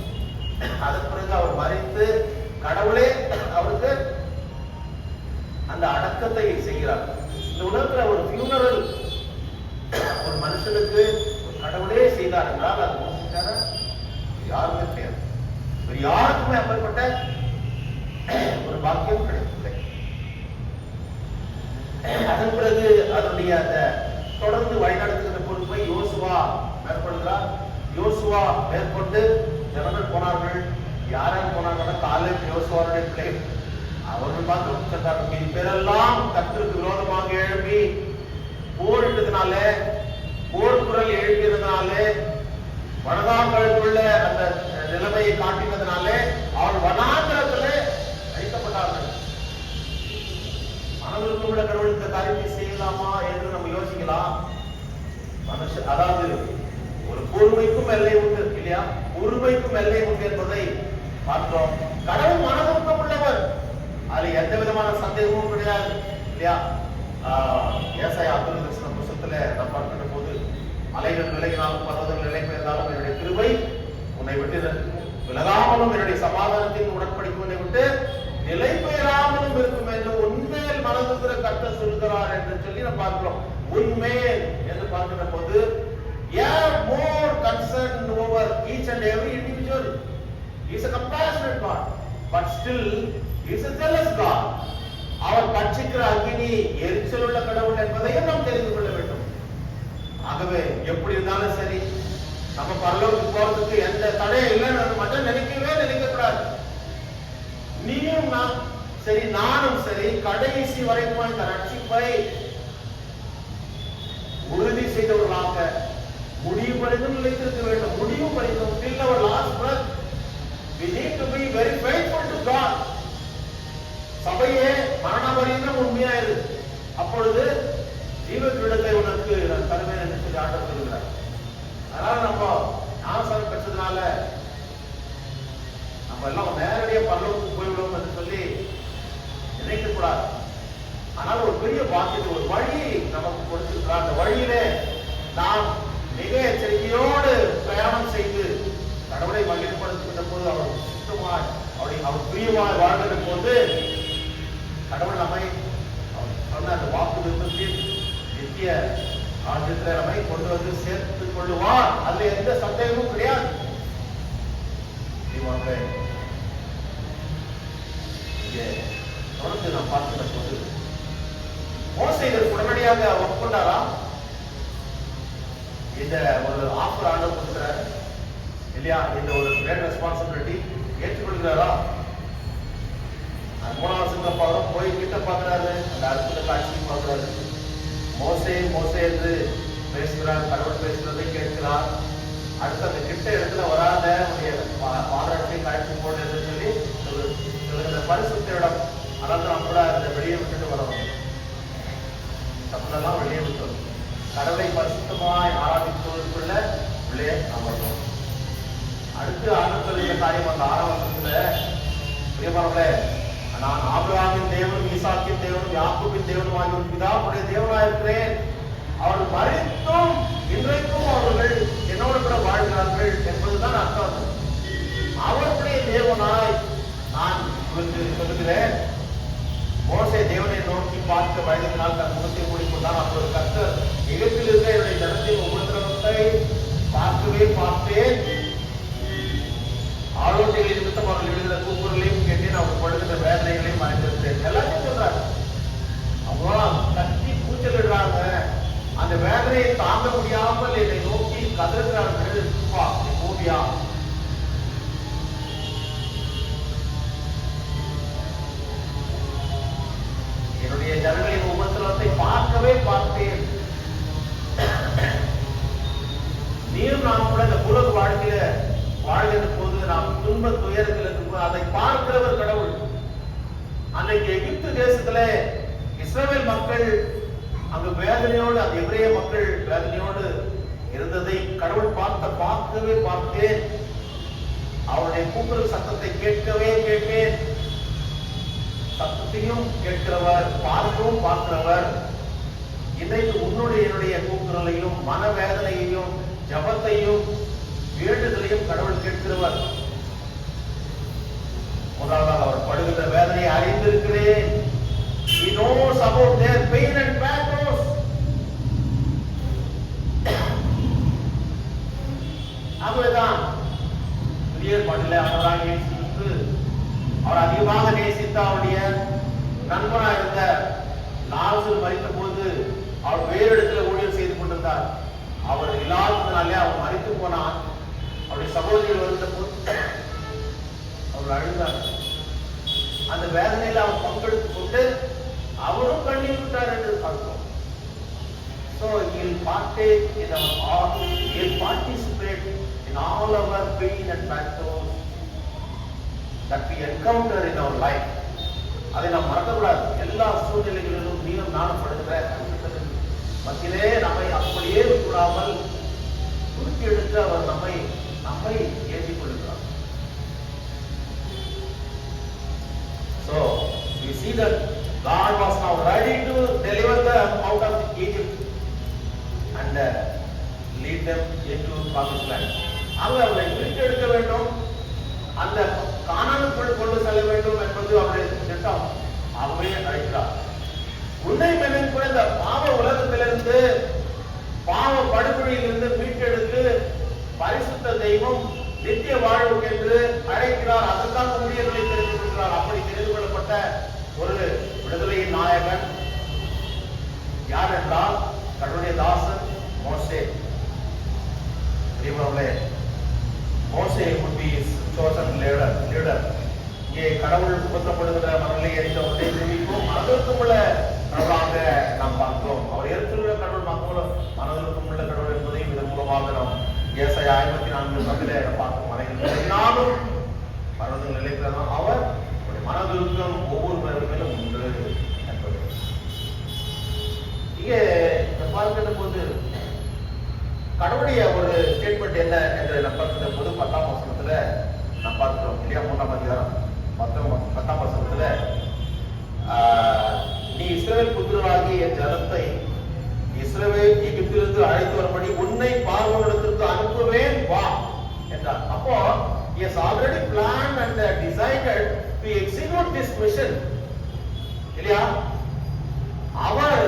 அதன் பிறகு அவர் மறித்து கடவுளே அவருக்கு அந்த அடக்கத்தை செய்கிறார். இந்த உலகத்துல ஒரு ஃபியூனரல் ஒரு மனுஷனுக்கு கடவுளே செய்தார் என்றால் அது மோசிச்சாரா? யாருமே கிடையாது. யாருக்குமே அப்பேற்பட்ட ஒரு பாக்கியம் கிடைக்கவில்லை. அதன் பிறகு அதனுடைய அந்த தொடர்ந்து வழிநடத்துகின்ற பொறுப்பை யோசுவா மேற்கொள்கிறார். யோசுவா மேற்கொண்டு ஜனங்கள் போனார்கள். யாரும் போனாங்கன்னா காலேப் யோசுவாவுடைய பிள்ளை அவர்கள் பார்த்து சென்றார்கள். பேரெல்லாம் கர்த்தருக்கு விரோதமாக எழுப்பி போரிட்டதுனால, போர் குரல் எழுப்பியதுனாலே, வனதாக்களுக்குள்ள அந்த நிலைமையை காட்டினதுனாலே அவர் வனாந்திரத்திலே அழிக்கப்பட்டார்கள். மனதிற்கும் உள்ள கடவுள் இந்த காரியத்தை செய்யலாமா என்று நம்ம யோசிக்கலாம். மனுஷன் அதாவது ஒரு பொறுமைக்கும் எல்லை உண்டு இல்லையா? பொறுமைக்கும் எல்லை உண்டு என்பதை பார்த்தோம். கடவுள் மனதிற்கும் உள்ளவர், அதுல எந்த விதமான சந்தேகமும் கிடையாது இல்லையா? ஏசாயா 60 புத்தகத்துல நாம் பார்க்கிற போது, மலைகள் விலகினாலும் பர்வதங்கள் நிலை பெயர்ந்தாலும் என்னுடைய கிருபை உன்னை விட்டு விலகாமலும் என்னுடைய சமாதானத்தின் உடன்படிக்கை உன்னை விட்டு நிலை பெயராமலும் இருக்கும் என்று உண்மையில் மனதிற்கிற கர்த்தர் சொல்கிறார் என்று சொல்லி நாம் பார்க்கிறோம். உண்மையில் என்று பார்க்கிற போது more concerned over each and every individual. He is a compassionate God, but still he is a jealous God. அவர் பட்சிக்கிற அக்கினி எரிச்சல் உள்ள கடவுள் என்பதையும் நாம் தெரிந்து கொள்ள வேண்டும். ஆகவே எப்படி இருந்தாலும் சரி, நம்ம பரலோகத்துக்கு போறதுக்கு எந்த தடையும் இல்லைன்னு மட்டும் நினைக்க கூடாது. நீயும் சரி, நானும் சரி, கடைசி வரைக்கும் இந்த ரட்சிப்பை உறுதி செய்தவர்களாக முடிவு பரிந்தும் நிலைத்திருக்க வேண்டும். முடிவு பரிந்தும் till our last breath we need to be very faithful to God. சபையே மரண பரியந்தம் உண்மையாயிரு, அப்பொழுது ஜீவ கிரீடத்தை உனக்கு நான் தருவேன் என்று சொல்லி ஆண்டவர் சொல்கிறார். அதனால நம்ம ஞானஸ்நானம் பெற்றதுனால நம்ம எல்லாம் நேரடியாக பரலோகத்துக்கு போய்விடும் என்று சொல்லி நினைக்க கூடாது. ஆனால் ஒரு பெரிய பாக்கியத்தை, ஒரு வழி நமக்கு கொடுத்திருக்கிறார். அந்த வழியிலே நாம் மிக எச்சரிக்கையோடு பிரயாணம் செய்து கடவுளை மகிழ்ப்படுத்துகின்ற போது, அவர் சுத்தமாய் அவர் பிரியமாய் வாழ்கிற போது கடவுள் நம்மை சொன்ன அந்த வாக்குறுதியில் நித்திய ராஜ்யத்தில் நம்மை கொண்டு வந்து சேர்த்துக் கொள்ளுவார். அதுல எந்த சந்தேகமும் கிடையாது. தொடர்ந்து நாம் பார்க்கிற போது மோசே இதற்கு உடனடியாக ஒப்புக்கொண்டாரா? இந்த ஒரு ஆஃபர் ஆண்டவர் கொடுக்கிறார் இல்லையா? இந்த ஒரு கிரேட் ரெஸ்பான்சிபிலிட்டி ஏற்றுக்கொள்கிறாரா? 3வது சிங்கப்பாவரம் போய் கிட்ட பார்க்கிறாரு, அந்த அற்புத காட்சியை பார்க்கிறாரு. மோசே மோசே என்று பேசுகிறார், கடவுள் பேசுகிறதை கேட்கிறார். அடுத்து அந்த கிட்ட இடத்துல வராத பாதரத்தை காட்சி போடு என்று சொல்லி பரிசுத்த இடம் அனந்தரம் கூட அந்த வெளியே விட்டுட்டு வரணும். தப்புலாம் வெளியே விட்டோம். கடவுளை பரிசுத்தமாய் ஆராதிப்பதற்குள்ள உள்ளே அமர்ந்தோம். அடுத்து ஆரம்பித்த காரியம் அந்த 6ஆம் வசனத்துல, பிரியமானவர்களே, நான் ஆபிரகாமின் தேவனும் ஈசாக்கின் தேவனும் யாக்கோபின் தேவனும் ஆகிய பிதாவுடைய தேவனாய் இருக்கிறேன். அவர்கள் மரித்தும் இன்றைக்கும் அவர்கள் என்னோடு கூட வாழ்கிறார்கள் என்பதுதான் அர்த்தம். அவருடைய தேவனாய் நான் சொல்லுகிறேன். மோசே தேவனை நோக்கி பார்க்க பயந்ததினால் தன் முகத்தை மூடிக்கொண்டான். அப்பொழுது கர்த்தர், எகிப்தில் இருக்க என்னுடைய ஜனத்தின் உபத்திரவத்தை பார்க்கவே பார்த்தேன். ஆலோசனைகளை நிமித்தம் அவர்கள் எழுதுகிற கூக்குரலையும் கேட்டேன். அவர் படுகிற வேதனைகளையும் மறைந்திருந்தேன். எல்லாத்தையும் சொல்றாரு. அவங்க கத்தி கூச்சலிடுறாங்க. அந்த வேதனையை தாங்க முடியாமல் என்னை நோக்கி கதறுகிறார்கள். ஓவியா, என்னுடைய ஜனங்களின் உபத்திரவத்தை பார்க்கவே பார்த்தேன். நீரும் நாம் கூட இந்த உலக வாழ்க்கையில வாழ்கிற போது நாம் துன்ப துயரத்தில் இருக்கும் அதை பார்க்கிறவர் கடவுள். அன்னைக்கு எகிப்து தேசத்துல இஸ்ரவேல் மக்கள் அங்கு வேதனையோடு, அந்த எபிரேய மக்கள் வேதனையோடு இருந்ததை கடவுள் பார்க்கவே பார்த்தேன். அவருடைய கூக்குரல் சத்தத்தை கேட்கவே கேட்டேன். சத்தத்தையும் கேட்கிறவர், பார்க்கவும் பார்க்கிறவர். இன்றைக்கு உன்னுடைய என்னுடைய கூக்குரலையும் மனவேதனையையும் ஜபத்தையும் வேண்டுதலையும் கடவுள் கேட்கிறவர். முதலாவதாக அவர் படுகிற வேதனையை அறிந்திருக்கிறேன். He knows about their pain and pathos. ஆகவேதான் புதிய ஏற்பாட்டிலே ஆண்டவராகிய இயேசு கிறிஸ்து அவர் அதிகமாக நேசித்த அவருடைய நண்பனாக இருந்த லாசரு மரித்த போது அவர் வேறு இடத்துல ஊழியர் செய்து கொண்டிருந்தார். அவர் இல்லாததுனாலே அவர் மரித்து போனார். அவருடைய சகோதரிகள் வருகிற போது அவர் அழுதார். அந்த வேதனையில் அவர் பங்கெடுத்துக் கொண்டு அவரும் கண்ணீர் விட்டார் என்று அர்த்தம். So he'll partake in our he'll participate in all our pain and pathos that we encounter in our life. அதை நாம் மறக்கக்கூடாது. எல்லா சூழ்நிலைகளிலும் நீரும் நானும் படுகிற மத்தியிலே நம்மை அப்படியே கூடாமல் தூக்கி எடுத்து அவர் நம்மை ஏற்றிக் கொள்கிறார். So we see that God was now ready to deliver them out of Egypt and lead them into promised land. அவர்களை மீட்டெடுக்க வேண்டும், அந்த கானானுக்குள் கொண்டு செல்ல வேண்டும் என்பது அவருடைய திட்டம். அவரே அழைக்கிறார். உன்னை மேலும் கூட இந்த பாவ உலகத்திலிருந்து பாவ படுகொலையிலிருந்து மீட்டெடுத்து பரிசுத்த தெய்வம் நித்திய வாழ்வுக்கு என்று அழைக்கிறார். அதற்காக ஊழியர்களை தெரிந்து கொள்கிறார். அப்படி தெரிந்து கொள்ளப்பட்ட ஒரு விடுதலையின் நாயகன் யார் என்றால் கடவுளுடைய தாசன் மோசே. மோசே would be his chosen leader. இங்கே கடவுள் புகழ்த்தப்படுகிற மனநிலை எரித்தவருடைய தெரிவிக்கும் மனதிற்கும் உள்ள கடவுளாக நாம் பார்க்கிறோம். அவர் ஏற்கனவே கடவுள் மனதிற்கும் உள்ள கடவுள் என்பதையும் இதன் மூலமாக நாம் ஏசாயா 54 பார்க்கும். அனைவரும் மனதில் நிலைக்கிறதா அவர் மனதிற்கும் ஒவ்வொரு மேலும் உண்டு என்பது. இங்கே பார்க்கின்ற போது கடவுளுடைய ஒரு ஸ்டேட்மெண்ட் என்ன என்று நாம் பார்க்கின்ற போது 10ஆம் வசனத்துல நாம் பார்க்கிறோம் இல்லையா? 3ஆம் அதிகாரம் 10ஆம் வசனத்துல நீ இஸ்ரவேல் புத்திரராகி என் ஜனத்தை இஸ்ரவேல் எகிப்திலிருந்து அழைத்து வரும்படி உன்னை பார்வோனிடத்திற்கு அனுப்புவேன் வா என்றார். அப்போ he has already planned and decided to execute this mission. இல்லையா? அவர்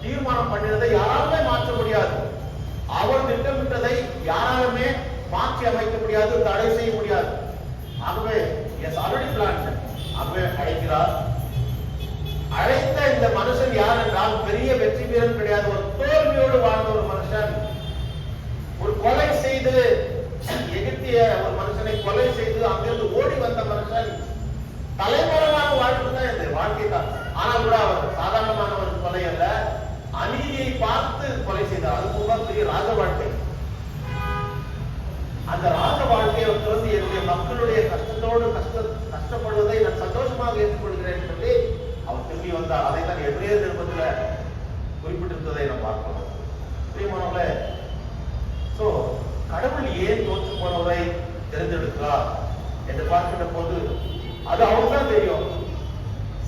தீர்மானம் பண்ணினதை யாராலுமே மாற்ற முடியாது. அவர் திட்டமிட்டதை யாராலுமே மாற்றி அமைக்க முடியாது, தடை செய்ய முடியாது. ஆகவே எஸ் ஆல்ரெடி பிளான். ஆகவே அழைக்கிறார். அழைத்த இந்த மனுஷன் யார் என்றால் பெரிய வெற்றி வீரன் கிடையாது. ஒரு தோல்வியோடு வாழ்ந்த ஒரு மனுஷன், ஒரு கொலை செய்து எகிப்திய ஒரு மனுஷனை கொலை செய்து அங்கிருந்து ஓடி வந்த மனுஷன் தலைமுறையாக வாழ்க்கைதான் இந்த வாழ்க்கை தான். ஆனால் கூட அவர் சாதாரணமான ஒரு கொலை அல்ல, அநீதியை பார்த்து கொலை செய்தார். அது கூட பெரிய ராஜ வாழ்க்கை. அந்த ராஜ வாழ்க்கையை வந்து என்னுடைய மக்களுடைய கஷ்டத்தோடு கஷ்டப்படுவதை நான் சந்தோஷமாக ஏற்றுக்கொள்கிறேன் சொல்லி அவர் திரும்பி வந்தார். அதை தான் எபிரேயர் நிருபத்தில் குறிப்பிட்டிருந்ததை நாம் பார்க்கிறோம். பிரியமானவர்களே, சோ கடவுள் ஏன் தோற்று போனவரை தேர்ந்தெடுக்கிறார் என்று பார்க்கின்ற போது அது அவருதான் தெரியும்.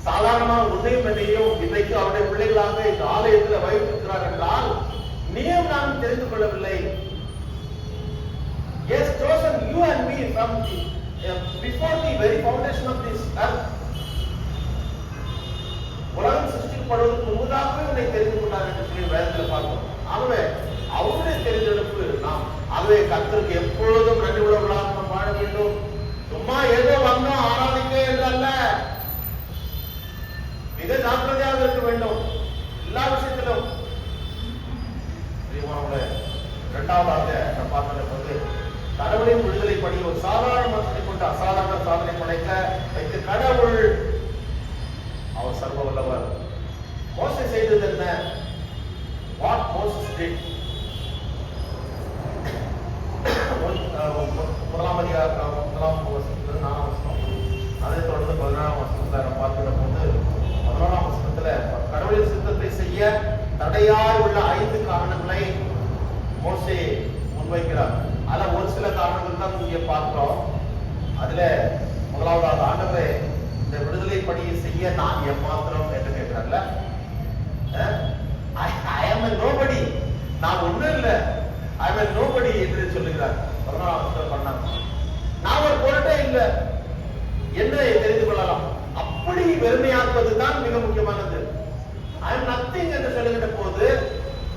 சாதாரணமாக உன்னையும் என்னையும் இன்றைக்கு அவருடைய பிள்ளைகளாக இந்த ஆலயத்தில் வைத்திருக்கிறார் என்றால் நீயும் நான் தெரிந்து கொள்ளவில்லை. He has chosen you and me from before the very foundation of this earth. உலகம் சிருஷ்டிக்கப்படுவதற்கு முன்னதாகவே உன்னை தெரிந்து கொண்டார் என்று சொல்லி வேதத்தில் பார்க்கிறோம். ஆகவே அவருடைய தெரிந்தெடுப்பு நாம். ஆகவே கர்த்தருக்கு எப்பொழுதும் நன்றி உள்ளவர்களாக நாம் வாழ வேண்டும். சும்மா ஏதோ வந்தோம் ஆராதிக்க என்று அல்ல, மிக ஜாக்கிரதையாக இருக்க வேண்டும் எல்லா விஷயத்திலும். இரண்டாவதாக நாம் பார்க்கின்ற போது கடவுளின் விடுதலை படி ஒரு சாதாரண மனுஷனை கொண்டு அசாதாரண சாதனை படைக்க வைத்து கடவுள் அவர் சர்வ வல்லவர். மோசே செய்தது என்ன? What Moses did. முதலாம் அதிகாரம் 1ஆம் வசனத்துல 4ஆம் வசனம், அதை தொடர்ந்து 11ஆம் வசனத்துல நாம் பார்க்கிற போது 11ஆம் வசனத்துல கடவுளின் சித்தத்தை செய்ய தடையாய் உள்ள 5 காரணங்களை மோசே முன்வைக்கிறார். அதுல ஒரு சில காரணங்கள் தான் இங்கே பார்க்கிறோம். அதுல முதலாவதாக ஆண்டவரே இந்த விடுதலை பணியை செய்ய நான் எம்மாத்திரம் என்று கேட்கிறார்ல. I நான் ஒண்ணும் இல்ல, ஐ மீன் நோபடி என்று சொல்லுகிறார். பண்ணாங்க, நான் ஒரு பொருட்டே இல்ல, என்ன தெரிந்து கொள்ளலாம். அப்படி வெறுமையாக்குவது தான் மிக முக்கியமானது. ஐ எம் நத்திங் என்று சொல்லுகிற போது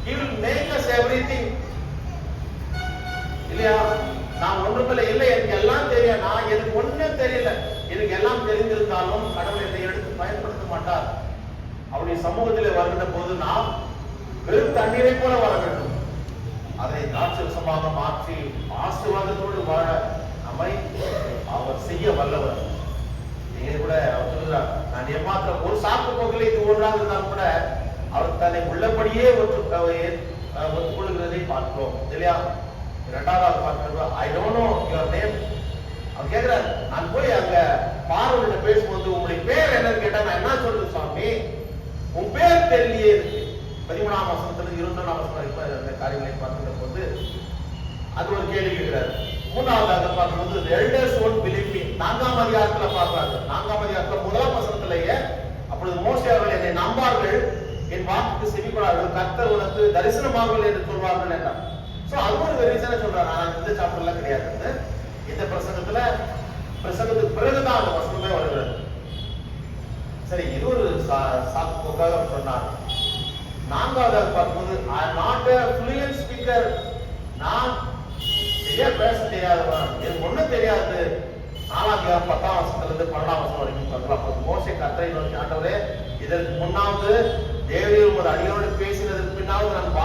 he will make us everything. இல்லையா? நான் ஒன்றுமில்லை, இல்லை எனக்கு எல்லாம் தெரியும், நான் எனக்கு ஒண்ணும் தெரியல, எனக்கு எல்லாம் தெரிந்திருந்தாலும் கடவுள் என்னை எடுத்து பயன்படுத்த மாட்டார். அவருடைய சமூகத்தில் வருகின்ற போது நாம் வெறும் தண்ணீரை போல வர வேண்டும். அதை திராட்சரசமாக மாற்றி ஆசீர்வாதத்தோடு வாழ நம்மை அவர் செய்ய வல்லவர். நீங்க கூட அவர் சொல்லுகிறார், நான் ஏமாற்ற ஒரு சாக்கு போக்கில் இது ஒன்றாக இருந்தாலும் கூட அவர் தன்னை உள்ளபடியே ஒத்துக்கொள்கிறதை பார்க்கிறோம். இல்லையா? இரண்டாவது பார்க்கிறது, I don't know your name. அவர் கேட்கிறார், நான் போய் அங்க பார்வர்கிட்ட பேசும்போது உங்களுடைய பேர் என்னன்னு கேட்டா நான் என்ன சொல்றது சுவாமி, உன் பேர் தெரியலையே இருக்கு. 13ஆம் வசனத்துல 21ஆம் வசனம் வரைக்கும் அந்த காரியங்களை பார்க்கிற போது அது ஒரு கேள்வி கேட்கிறார். மூணாவதாக பார்க்கும்போது எல்டர்ஸ் ஒன்ட் பிலீவ் மீ. 4ஆம் அதிகாரத்துல பார்க்கிறாங்க. 4ஆம் அதிகாரத்துல 1ஆம் வசனத்திலேயே அப்பொழுது மோசே அவர்கள் என்னை நம்பார்கள், என் வாக்குக்கு செவிப்படார்கள், கர்த்தர் உனக்கு தரிசனமாகவில்லை என்று சொல்வார்கள் என்றார். சோ அது ஒரு ரீசனை சொல்றாரு. ஆனா இந்த சாப்டர்ல கிடையாது. இந்த பிரசங்கத்துக்கு பிறகுதான் அந்த வசனமே வருகிறது. சரி, இது ஒரு சாக்கு போக்காக சொன்னார். 4ஆவதாக பார்க்கும்போது I am not a fluent speaker. நான் சரியா பேச தெரியாதவன், எனக்கு ஒண்ணும் தெரியாது. 4ஆம் அதிகாரம் 10ஆம் வசனத்துல இருந்து 12ஆம் வசனம் வரைக்கும் பார்க்கலாம். மோசே கர்த்தரை நோக்கி, ஆண்டவரே, இதற்கு முன்னாவது தேவரீர் ஒரு அடியோடு பேசினதற்கு பின்னாவது நான்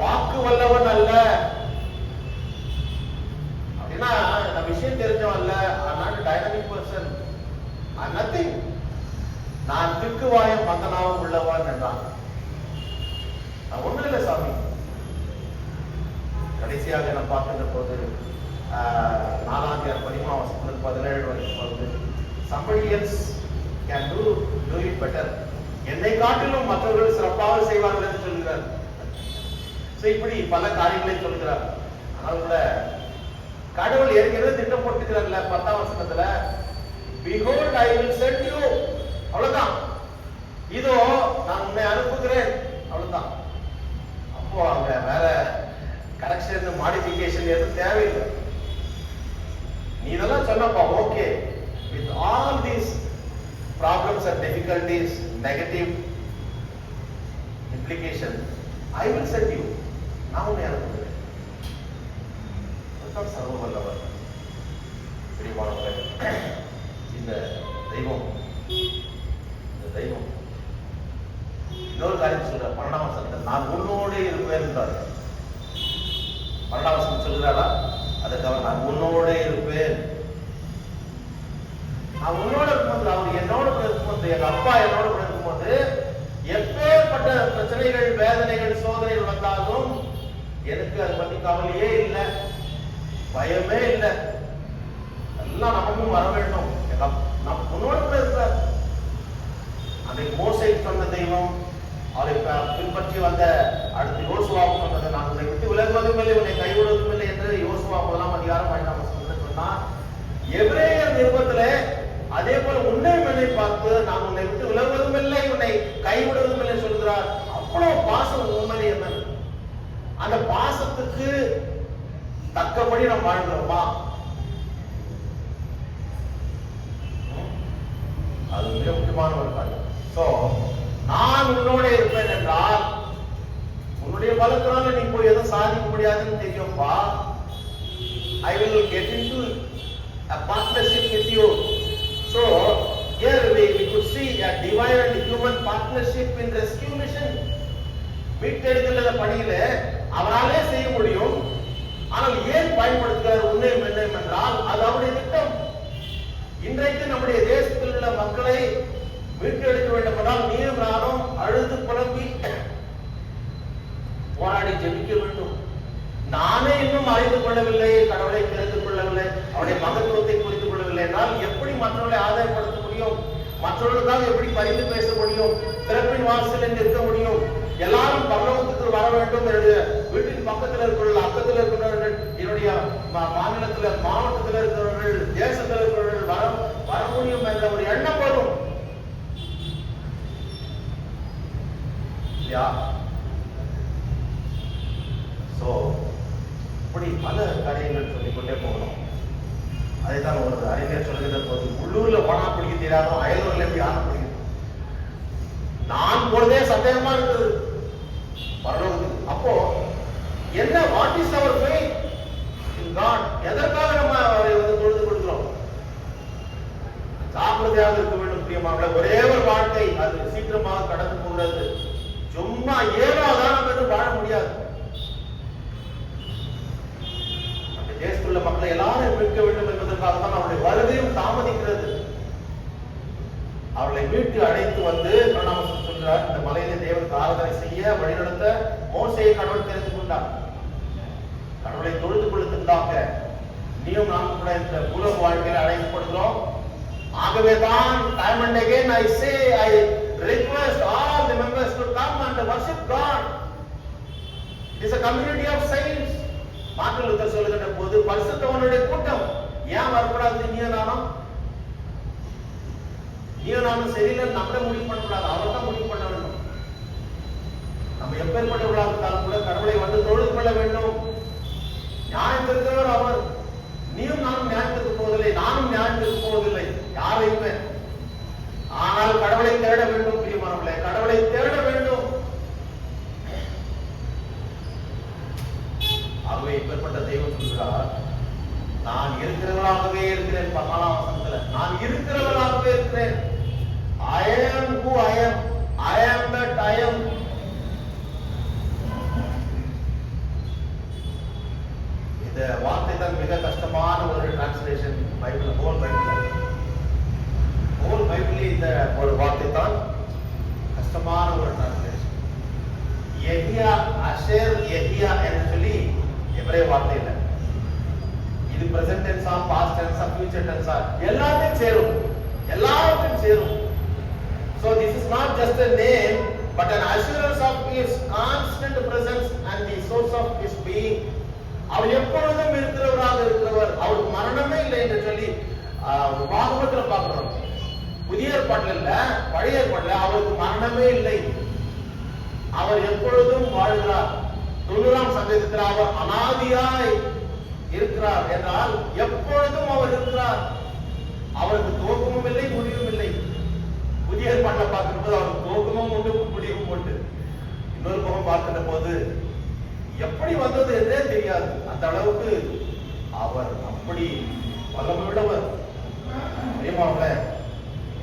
வாக்கு வல்லவன் அல்ல. அப்படின்னா நான் விஷயம் தெரிஞ்சவன் அல்ல. I am not a dynamic person, I am nothing. நான் திக்குவாயும் மந்தனாவும் உள்ளவன் என்றான். நான் ஒண்ணும் இல்லை சாமி. கடைசியாக நான் பார்க்கின்ற போது 4ஆம் அதிகாரம் 13ஆம் வசனத்திலிருந்து 17 வரைக்கும் வருது. somebody else can do it better. என்னை காட்டிலும் மற்றவர்கள் சிறப்பாக செய்வார்கள் என்று சொல்கிறார். சோ இப்படி பல காரியங்களை சொல்கிறார். ஆனால் கூட கடவுள் ஏற்கனவே திட்டம் போட்டுக்கிறார்ல 10ஆம் வசனத்துல, behold I will send you. அவ்வளவுதான், இதோ நான் உன்னை அனுப்புகிறேன், அவ்வளவுதான். அப்போ அங்க வேற கரெக்ஷன் மாடிஃபிகேஷன் எதுவும் தேவையில்லை. நீ இதெல்லாம் சொன்னப்பா okay, with all these problems and difficulties, negative implications, I will send you. நான் உன்னை அனுப்புகிறேன். அதுதான் சர்வ வல்லவர். பிரியமானவர்களே, இந்த தெய்வம் இன்னொரு காரியம் சொல்ற 12ஆம் வசனத்தில், நான் உன்னோடு இருப்பேன் என்றார். 12ஆம் வசனம் சொல்கிறாரா? அதுக்காக நான் உன்னோடு இருப்பேன். நான் உன்னோட இருக்கும்போது, அவர் என்னோட இருக்கும்போது, எங்க அப்பா என்னோட இருக்கும்போது எப்பேற்பட்ட பிரச்சனைகள், வேதனைகள், சோதனைகள் வந்தாலும் எனக்கு அதை பத்தி கவலையே இல்லை, பயமே இல்லை. எல்லாம் நமக்கும் வர வேண்டும். நம் உன்னோட இருக்கிறார். அன்றைக்கு மோசே சொன்ன தெய்வம், அவரை பின்பற்றி வந்த அடுத்து யோசுவாவுக்கு சொன்னது, நான் உன்னை விட்டு விலகுவதும் இல்லை, உன்னை கைவிடுவதும் இல்லை என்று யோசுவா 1ஆம் அதிகாரம் 5ஆம் வசனத்தில் சொன்னார். எபிரேயர் நிருபத்திலே அதே போல உன்னை மேலே பார்த்து, நான் உன்னை விட்டு விலகுவதும் இல்லை, உன்னை கைவிடுவதும் இல்லை சொல்கிறார். அவ்வளவு பாசம் உண்மையிலே என்ன? அந்த பாசத்துக்கு தக்கபடி நாம் வாழ்கிறோமா? அது மிக முக்கியமான ஒரு காரியம். சோ நான் உன்னோட இருப்பேன் என்றால், உன்னுடைய பலத்தினால நீ போய் எதுவும் சாதிக்க முடியாதுன்னு தெரியும்பா. I will get into a partnership with you. So here we could see a divine and human partnership in rescue mission. மீட்டெடுக்கிற பணியில அவராலே செய்ய முடியும். ஆனால் ஏன் பயன்படுத்துகிறார் உன்னையும் என்னையும் என்றால், அது அவருடைய திட்டம். இன்றைக்கு நம்முடைய தேசத்தில் உள்ள மக்களை மீட்டெடுக்க வேண்டும் என்றால் நீயும் நானும் அழுது புலம்பி போராடி ஜெபிக்க வேண்டும். நானே இன்னும் அறிந்து கொள்ளவில்லை, கடவுளை தெரிந்து கொள்ளவில்லை, அவருடைய மகத்துவத்தை புரிந்து கொள்ளவில்லை என்றால் எப்படி மற்றவர்களை ஆதாயப்படுத்த முடியும்? மற்றவர்களுக்காக எப்படி பரிந்து பேச முடியும்? திறப்பின் வாசலில் நிற்க முடியும்? எல்லாரும் பரலோகத்துக்கு வர வேண்டும். என்னுடைய வீட்டின் பக்கத்தில் இருக்கிறவர்கள், அக்கத்தில் இருக்கிறவர்கள், என்னுடைய மாநிலத்தில், மாவட்டத்தில் இருக்கிறவர்கள், தேசத்தில் இருக்கிறவர்கள் வர முடியும் என்ற ஒரு எண்ணம் வரும். சோ இப்படி பல காரியங்கள் சொல்லிக்கொண்டே போகணும். அதைத்தான் ஒரு அறிஞர் சொல்லுகிற போது, உள்ளூர்ல போனா பிடிக்க தெரியாதோ அயலூர்ல எப்படி ஆன பிடிக்கும். நான் போறதே சந்தேகமா இருக்குது பரலோகத்துக்கு. அப்போ என்ன, வாட் இஸ் அவர் ஃபெய்த் இன் காட்? எதற்காக நம்ம அவரை தொழுது கொடுக்கிறோம்? ஜாக்கிரதையாக இருக்க வேண்டும் பிரியமானவர்களே. ஒரே ஒரு வாழ்க்கை, அது சீக்கிரமாக கடந்து போகிறது. சும்மா ஏனோதான் நம்ம வாழ முடியாது. தேசத்துள்ள மக்களை எல்லாரும் மீட்க வேண்டும் என்பதற்காக தான் அவருடைய வருகையும் தாமதிக்கிறது. அவர்களை மீட்டு அழைத்து வந்து சொல்கிறார், இந்த மலையிலே தேவனுக்கு ஆராதனை செய்ய வழிநடத்த மோசேயை கடவுள் தெரிந்து கொண்டார். கடவுளை தொழுது கொள்ளுவதற்காக நீயும் நானும் கூட இந்த பூலோக வாழ்க்கையில் அழைக்கப்படுகிறோம். ஆகவே தான் time and again I say, I request all the members to come and worship God. It is a community of saints. Martin Luther சொல்லுகிற போது, பரிசுத்தவான்களுடைய கூட்டம். ஏன் வரக்கூடாது? நீ நானும் சரியில்லை நம்மளே முடிவு பண்ணக்கூடாது, அவர் தான் முடிவு பண்ண வேண்டும். நம்ம எப்பேற்பட்டவர்களாக இருந்தாலும் கூட கடவுளை வந்து தொழுது கொள்ள வேண்டும். நியாயத்திற்கிறவர் அவர். நீயும் நானும் நியாயத்திற்கு போவதில்லை, நானும் நியாயத்திற்கு போவதில்லை யாரையுமே. ஆனால் கடவுளை தேட வேண்டும் பிரியமானவர்களே, கடவுளை தேட வேண்டும். ஆகவே இப்பேற்பட்ட தெய்வம் சொல்கிறார், நான் இருக்கிறவராகவே இருக்கிறேன். 14ஆம் வசனத்துல நான் இருக்கிறவராகவே இருக்கிறேன். I am who I am. I am that I am. இந்த வார்த்தை தான் மிக கஷ்டமான ஒரு டிரான்ஸ்லேஷன் பைபிள், ஹோல் பைபிள் இந்த ஒரு வார்த்தை தான் கஷ்டமான ஒரு டிரான்ஸ்லேஷன். யெஹியா, அஷேர், யெஹியா என்று சொல்லி எபிரேய வார்த்தை இல்லை. இது பிரசன்ட் டென்ஸா, பாஸ்ட் டென்ஸா, ஃபியூச்சர் டென்ஸா, எல்லாத்தையும் சேரும். So this is not just a name but an assurance of his constant presence and the source of his being. அவர் எப்பொழுதும் இருக்கிறவர், அவருக்கு மரணமே இல்லை என்று சொல்லி பாகவத்துல பார்க்கிறோம். புதிய ஏற்பாட்டில் இல்ல, பழைய ஏற்பாட்டில் அவருக்கு மரணமே இல்லை. அவர் எப்பொழுதும் வாழ்கிறார். 90ஆம் சங்கீதத்தில் அவர் அனாதியாய் இருக்கிறார் என்றால் எப்பொழுதும் அவர் இருக்கிறார். அவருக்கு துவக்கமும் இல்லை, முடிவும் இல்லை. புதிய ஏற்பாட்டில் பார்க்கும்போது அவருக்கு துவக்கமும் உண்டு, முடிவும் உண்டு. இன்னொரு பக்கம் பார்க்கின்ற போது எப்படி வந்தது என்றே தெரியாது. அந்த அளவுக்கு அவர் அப்படி வல்லமையுள்ளவர்.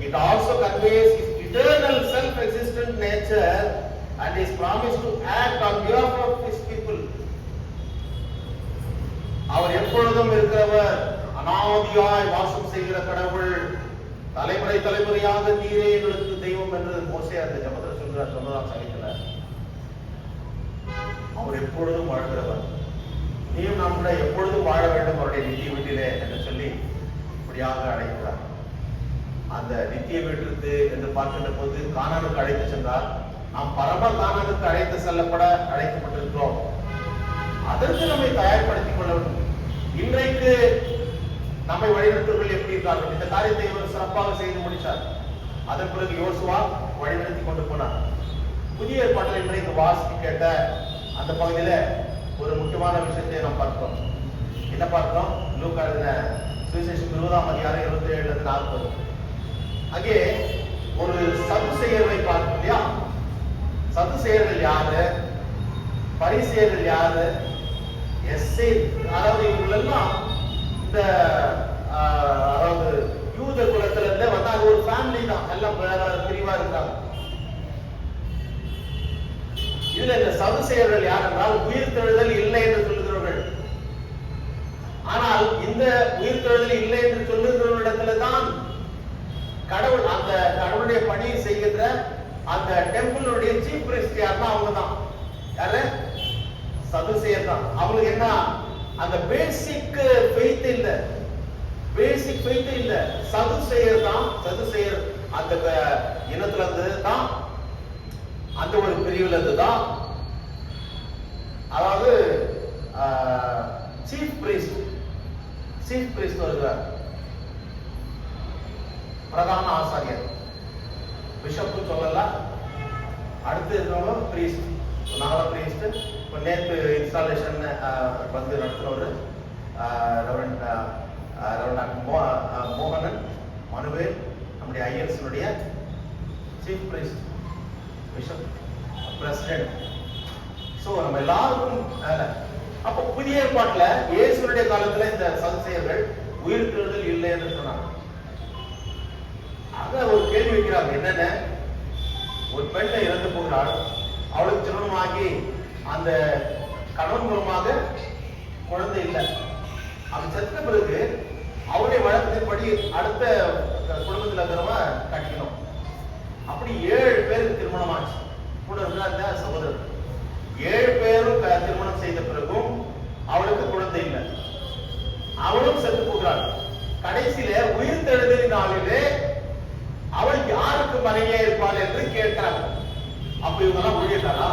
It also conveys his eternal self-existent nature and his promise to act on behalf of his people. அவர் எப்பொழுதும் இருக்கிறவர், அனாதியாய் வாசம் செய்கிற கடவுள், தலைமுறை தலைமுறையாக நீரே எங்களுக்கு தெய்வம் என்று மோசே அந்த ஜெபத்தில் சொல்கிறார் 90ஆம் சங்கீதத்துல. அவர் எப்பொழுதும் வாழ்கிறவர். நீயும் நாம் கூட எப்பொழுதும் வாழ வேண்டும் அவருடைய நித்திய வீட்டிலே என்று சொல்லி இப்படியாக அழைக்கிறார். அந்த நித்திய வீட்டிற்கு என்று பார்க்கின்ற போது கானானுக்கு அழைத்து சென்றார். நாம் பரம கானானுக்கு அழைத்து செல்லப்பட அழைக்கப்பட்டிருக்கிறோம். அதற்கு நம்மை தயார்படுத்திக் கொள்ள வேண்டும். இன்றைக்கு நம்மை வழிநடத்துவர்கள் எப்படி இருக்கார்கள்? இந்த காரியத்தை இவர் சிறப்பாக செய்து முடித்தார். அதன் பிறகு யோசுவா வழிநடத்தி கொண்டு போனார். புதிய ஏற்பாட்டில் இன்றைக்கு வாசிக்க கேட்ட அந்த பகுதியில ஒரு முக்கியமான விஷயத்தை நாம் பார்க்கிறோம். என்ன பார்க்கிறோம்? லூக்கா எழுதின சுவிசேஷம் 20ஆம் அதிகாரம் 27-40. அங்கே ஒரு சதுசேயர்களை பார்க்கிறோம் இல்லையா? சதுசேயர்கள் யாரு? பரிசேயர்கள் யாரு? அதாவது இவர்கள் எல்லாம் இந்த அதாவது யூத குலத்துல இருந்து வந்து அது ஒரு ஃபேமிலி தான், எல்லாம் பிரிவா இருக்காங்க. இதுல இந்த சதுசேயர்கள் யார் என்றால் உயிர்த்தெழுதல் இல்லை என்று சொல்லுகிறவர்கள். ஆனால் இந்த உயிர்த்தெழுதல் இல்லை என்று சொல்லுகிறவர்களிடத்துல தான் கடவுள் அந்த கடவுளுடைய பணியை செய்கின்ற அந்த டெம்பிளுடைய சீஃப் பிரிஸ்ட் யாருன்னா அவங்க தான். யாரு? சதுசேயர் தான். அவங்களுக்கு என்ன, அந்த பேசிக் ஃபெய்த் இல்ல, பேசிக் ஃபெய்த் இல்ல. சதுசேயர் தான். சதுசேயர் அந்த இனத்துல இருந்து தான், அந்த ஒரு பிரிவுல இருந்து தான். அதாவது சீஃப் பிரிஸ்ட் வருகிறார், பிரதான ஆசாரியர். பிஷப் சொல்லல, அடுத்து இருக்கிறவங்க பிரீஸ்ட். நாகலாம் பிரீஸ்ட் இப்போ நேற்று இன்ஸ்டாலேஷன் வந்து நடத்துகிறவர் ரெவரண்ட் மோகனன் மனுவேல், நம்முடைய ஐஎன்ஸினுடைய chief priest bishop president. So நம்ம எல்லாருக்கும் அப்போ புதிய ஏற்பாட்டுல இயேசுடைய காலத்துல இந்த சதுசேயர்கள் உயிர்த்தெழுதல் இல்லை என்று சொன்னாங்க. அத ஒரு கேள்வி வைக்கிறாங்க, என்னென்ன ஒரு பெண்ணை இறந்து போகிறாள், அவளுக்கு திருமணமாகி அந்த கணவன் மூலமாக குழந்தை இல்லை, அவன் செத்த பிறகு அவருடைய வழக்கத்தின்படி அடுத்த குடும்பத்தில் இருக்கிறவங்க கட்டிக்கணும். அப்படி 7 பேருக்கு திருமணம் ஆச்சு. கூட இருக்கிற சகோதரர் 7 பேரும் திருமணம் செய்த பிறகும் அவளுக்கு குழந்தை இல்லை, அவளும் செத்து போகிறாள். கடைசியில உயிர்த்தெழுதலின் நாளிலே அவள் யாருக்கு மனைவியா இருப்பாள் என்று கேட்கிறாங்க. அப்ப இவங்க எல்லாம் ஊழியக்காரா?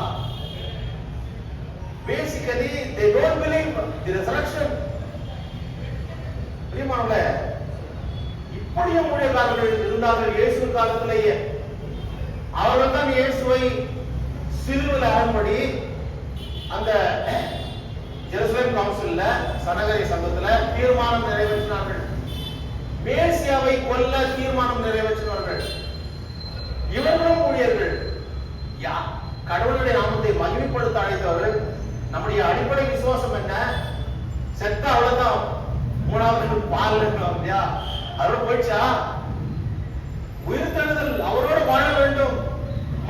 Basically they don't believe the resurrection. பிரியமானவர்களே, இப்படியும் ஊழியக்காரர்கள் இருந்தார்கள் இயேசு காலத்திலேயே. அவர்கள் தான் இயேசுவை சிலுவையில் அறையும்படி அந்த ஜெருசலேம் கவுன்சில்ல சனகரி சங்கத்துல தீர்மானம் நிறைவேற்றினார்கள். மேசியாவை கொல்ல தீர்மானம் நிறைவேற்றினார்கள். இவர்களும் ஊழியர்கள். கடவுளுடைய நாமத்தை மகிமைப்படுத்த அழைத்தவர்கள். நம்முடைய அடிப்படை விசுவாசம் என்ன? செத்த அவ்வளவுதான், 3வது பால் இல்லையா, அதோட போயிடுச்சா? உயிர்த்தெழுதல், அவரோடு வாழ வேண்டும்,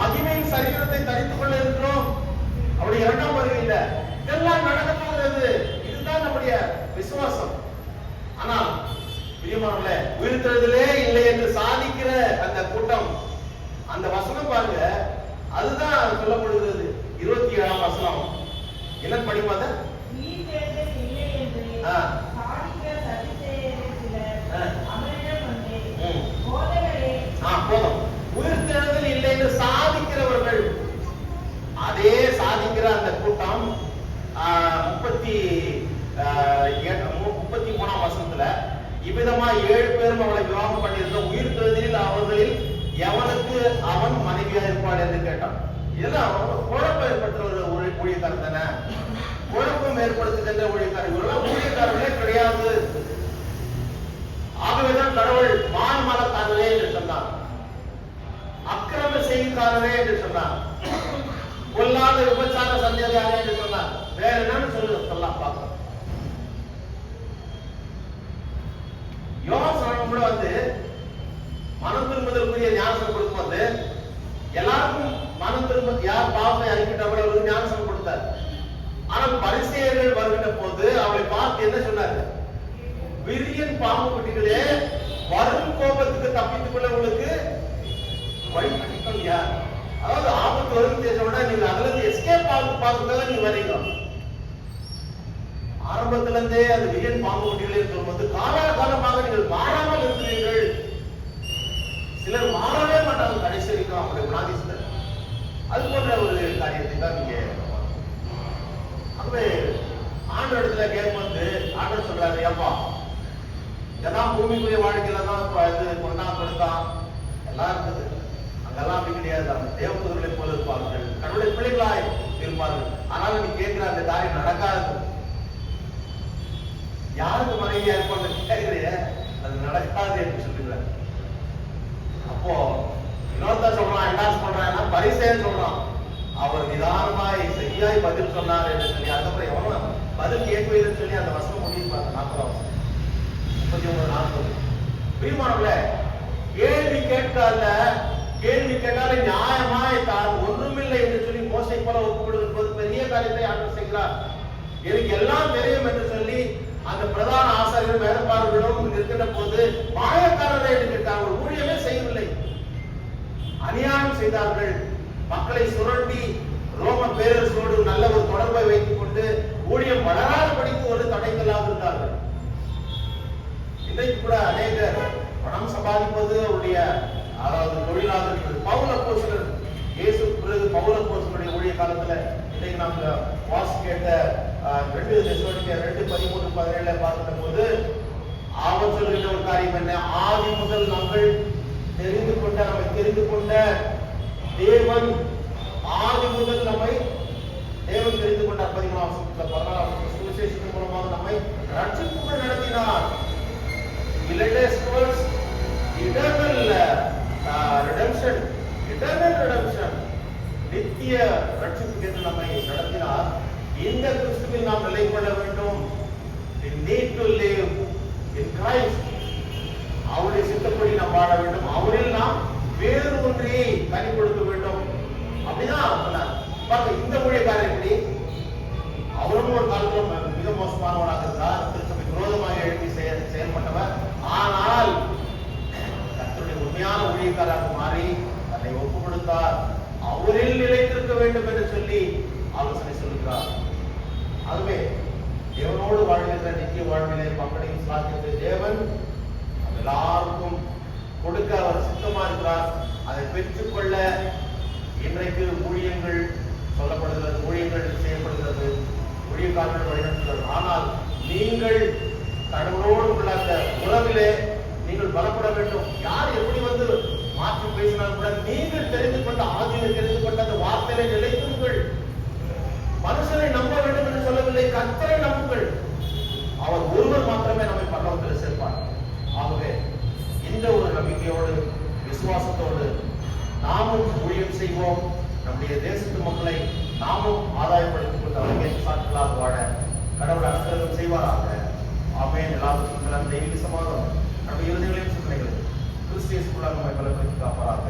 மகிமையின் சரீரத்தை தரித்துக் கொள்ள இருக்கிறோம். அப்படி 2ஆம் வருகை இல்லை, இதெல்லாம் நடக்க போகிறது. இதுதான் நம்முடைய விசுவாசம். ஆனால் பிரியமானவர்களே, உயிர்த்தெழுதலே இல்லை என்று சாதிக்கிற அந்த கூட்டம், அந்த வசனம் பாருங்க, அதுதான் சொல்லப்படுகிறது. 27ஆம் வசனம் என்ன படிப்பாத? உயிர்த்தெழுதல் இல்லை என்று சாதிக்கிறவர்கள், அதே சாதிக்கிற அந்த கூட்டம் 33ஆம் வசனத்துல இவ்விதமா 7 பேரும் அவளை விவாகம் பண்ணியிருந்த உயிர்த்தெழுதலில் அவர்களில் எவனுக்கு அவன் மனைவியா இருப்பாள் என்று கேட்டான். இதெல்லாம் குழப்பம் ஏற்படுத்துற ஒரு ஊழியக்காரர் தானே, குழப்பம் ஏற்படுத்துகின்ற ஊழியக்காரர்கள் ஊழியக்காரர்களே கிடையாது. ஆகவேதான் கடவுள் மான்மலக்காரரே என்று சொன்னார், அக்கிரம செய்திக்காரரே என்று சொன்னார், கொல்லாத விபச்சார சந்ததியாரே என்று சொன்னார். வேற என்னன்னு சொல்லலாம் பார்க்கலாம். யோவான் கூட வந்து மனம் திரும்புதலுக்குரிய ஞானசனம் கொடுக்கும்போது எல்லாருக்கும் மனம் திரும்ப, யார் பாவத்தை அறிக்கிட்டவர்கள் அவருக்கு ஞானசனம் கொடுத்தார். ஆனால் பரிசேயர்கள் வருகின்ற போது அவளை பார்த்து என்ன சொன்னார்? விரியன் பாம்பு குட்டிகளே, வரும் கோபத்துக்கு தப்பித்துக் கொள்ள உங்களுக்கு வழி கண்டிப்பாங்க யார்? அதாவது ஆபத்து வரும் தெரிஞ்சோட நீங்க அதுல இருந்து எஸ்கேப் பார்த்துதான் நீங்க வரீங்க. ஆரம்பத்துல இருந்தே அந்த விரியன் பாம்பு குட்டிகளே சொல்லும்போது காலாகாலமாக நீங்கள் மாறாமல் இருக்கிறீர்கள். சிலர் மாறவே மாட்டாங்க கடைசி வரைக்கும், அப்படி குணாதிசர். அது போன்ற ஒரு காரியத்தை தான் நீங்க அப்பவே ஆண்டவர் இடத்துல கேட்கும்போது ஆண்டவர் சொல்றாரு, ஏப்பா இதெல்லாம் பூமிக்குரிய வாழ்க்கையில தான் இது கொண்டா கொடுத்தான் எல்லாம் இருக்குது, அங்கெல்லாம் அப்படி கிடையாது. அந்த தேவதூர்களை போல இருப்பார்கள், கடவுளுடைய பிள்ளைகளாய் இருப்பார்கள். ஆனாலும் நீ கேட்கிற அந்த காரியம் நடக்காது. யாருக்கு மனைவியா இருப்பாங்க கேட்கிறிய, அது நடக்காது என்று சொல்லுகிறார். அப்போ இன்னொருத்தர் சொல்றான், என்ன சொல்றான், பரிசேயன் சொல்றான், அவர் நிதானமாய் சரியாய் பதில் சொன்னார் என்று சொல்லி, அதுக்கப்புறம் எவனும் பதில் கேட்கவில்லைன்னு சொல்லி அந்த வசனம் முடிப்பாங்க. 40 பிரியமானவர்களே, கேள்வி கேட்காத, கேள்வி கேட்டாலே நியாயமாய் தான் ஒன்றுமில்லை என்று சொல்லி மோசை போல ஒப்புக்கொடுக்கும் பெரிய காரியத்தை ஆண்டவர் செய்கிறார். எனக்கு எல்லாம் தெரியும் என்று சொல்லி அந்த பிரதான ஆசாரியரும் வேலைப்பாடுகளும் இருக்கின்ற போது மாயக்காரரை என்று கேட்டார்கள். ஊழியமே செய்யவில்லை, அநியாயம் செய்தார்கள். மக்களை சுரண்டி ரோம பேரரசோடு நல்ல ஒரு தொடர்பை வைத்துக் கொண்டு ஊழியம் வளராதபடிக்கு ஒரு தடைகளாக இருந்தார்கள். இன்றைக்கு கூட அநேகர் பணம் சம்பாதிப்பது அவருடைய அதாவது தொழிலாக இருக்கிறது. பவுல் அப்போஸ்தலர், இயேசு பிறகு பவுல் அப்போஸ்தலருடைய ஊழிய காலத்துல இன்னைக்கு நாம வாசி கேட்ட 2 தெசலோனிக்கேயர் 2:13-17 பார்க்கிற போது அவர் சொல்கின்ற ஒரு காரியம் என்ன? ஆதி முதல் நாங்கள் நம்மை தெரிந்து கொண்ட தேவன் ஆதி முதல் நம்மை தேவன் தெரிந்து கொண்டார். 14 சுவிசேஷத்தின் மூலமாக நம்மை ரட்சிப்புக்குள் நடத்தினார். He led us towards eternal redemption, eternal redemption. நித்திய ரட்சிப்புக்கு என்று நம்மை நடத்தினார். இந்த கிறிஸ்துவில் நாம் நிலை கொள்ள வேண்டும். We need to live in Christ. அவருடைய சித்தப்படி நாம் வாழ வேண்டும். அவரில் நாம் வேறு ஒன்றை கனி கொடுக்க வேண்டும். அப்படிதான் சொன்னார். பாருங்க, இந்த ஊழியக்காரர் எப்படி, அவரும் ஒரு காலத்துல மிக மோசமானவராக இருந்தார். திருச்சபை விரோதமாக எழுப்பி செயல்பட்டவர். ஆனால் கர்த்தருடைய உண்மையான ஊழியக்காரராக மாறி தன்னை ஒப்பு கொடுத்தார். அவரில் நிலைத்திருக்க வேண்டும் என்று சொல்லி ஆலோசனை சொல்லுகிறார். அதுவே தேவனோடு வாழ்கின்ற நித்திய வாழ்விலே மக்களையும் சாதித்த தேவன் எல்லாருக்கும் கொடுக்க அவர் சித்தமா இருக்கிறார். அதை பெற்றுக்கொள்ள இன்றைக்கு ஊழியங்கள் சொல்லப்படுகிறது, ஊழியங்கள் செய்யப்படுகிறது, ஊழியக்காரர்கள் வழிநடத்துகிறது. ஆனால் நீங்கள் கடவுளோடு உள்ள அந்த உறவிலே நீங்கள் பலப்பட வேண்டும். யார் எப்படி வந்து மாற்றி பேசினாலும் கூட நீங்கள் தெரிந்து கொண்ட ஆதியில தெரிந்து கொண்ட அந்த வார்த்தையிலே நிலைத்திருங்கள். மனுஷனை நம்ப வேண்டும் என்று சொல்லவில்லை, கர்த்தரை நம்புங்கள். அவர் ஒருவர் மாத்திரமே நம்மை பரலோகத்தில் சேர்ப்பார். ஆகவே இந்த ஒரு நம்பிக்கையோடு விசுவாசத்தோடு நாமும் ஊழியம் செய்வோம். நம்முடைய தேசத்து மக்களை நாமும் ஆதாயப்படுத்திக் கொண்டு அவருக்கு சாட்சிகளாக வாழ கடவுள் அனுகிரகம் செய்வாராக. ஆமென். எல்லாருக்கும் தெய்வீக சமாதானம் நம்முடைய இருதயங்களையும் சிந்தனைகளையும் கிறிஸ்து இயேசுக்குள்ளாக நம்மை பலப்படுத்தி காப்பாராக.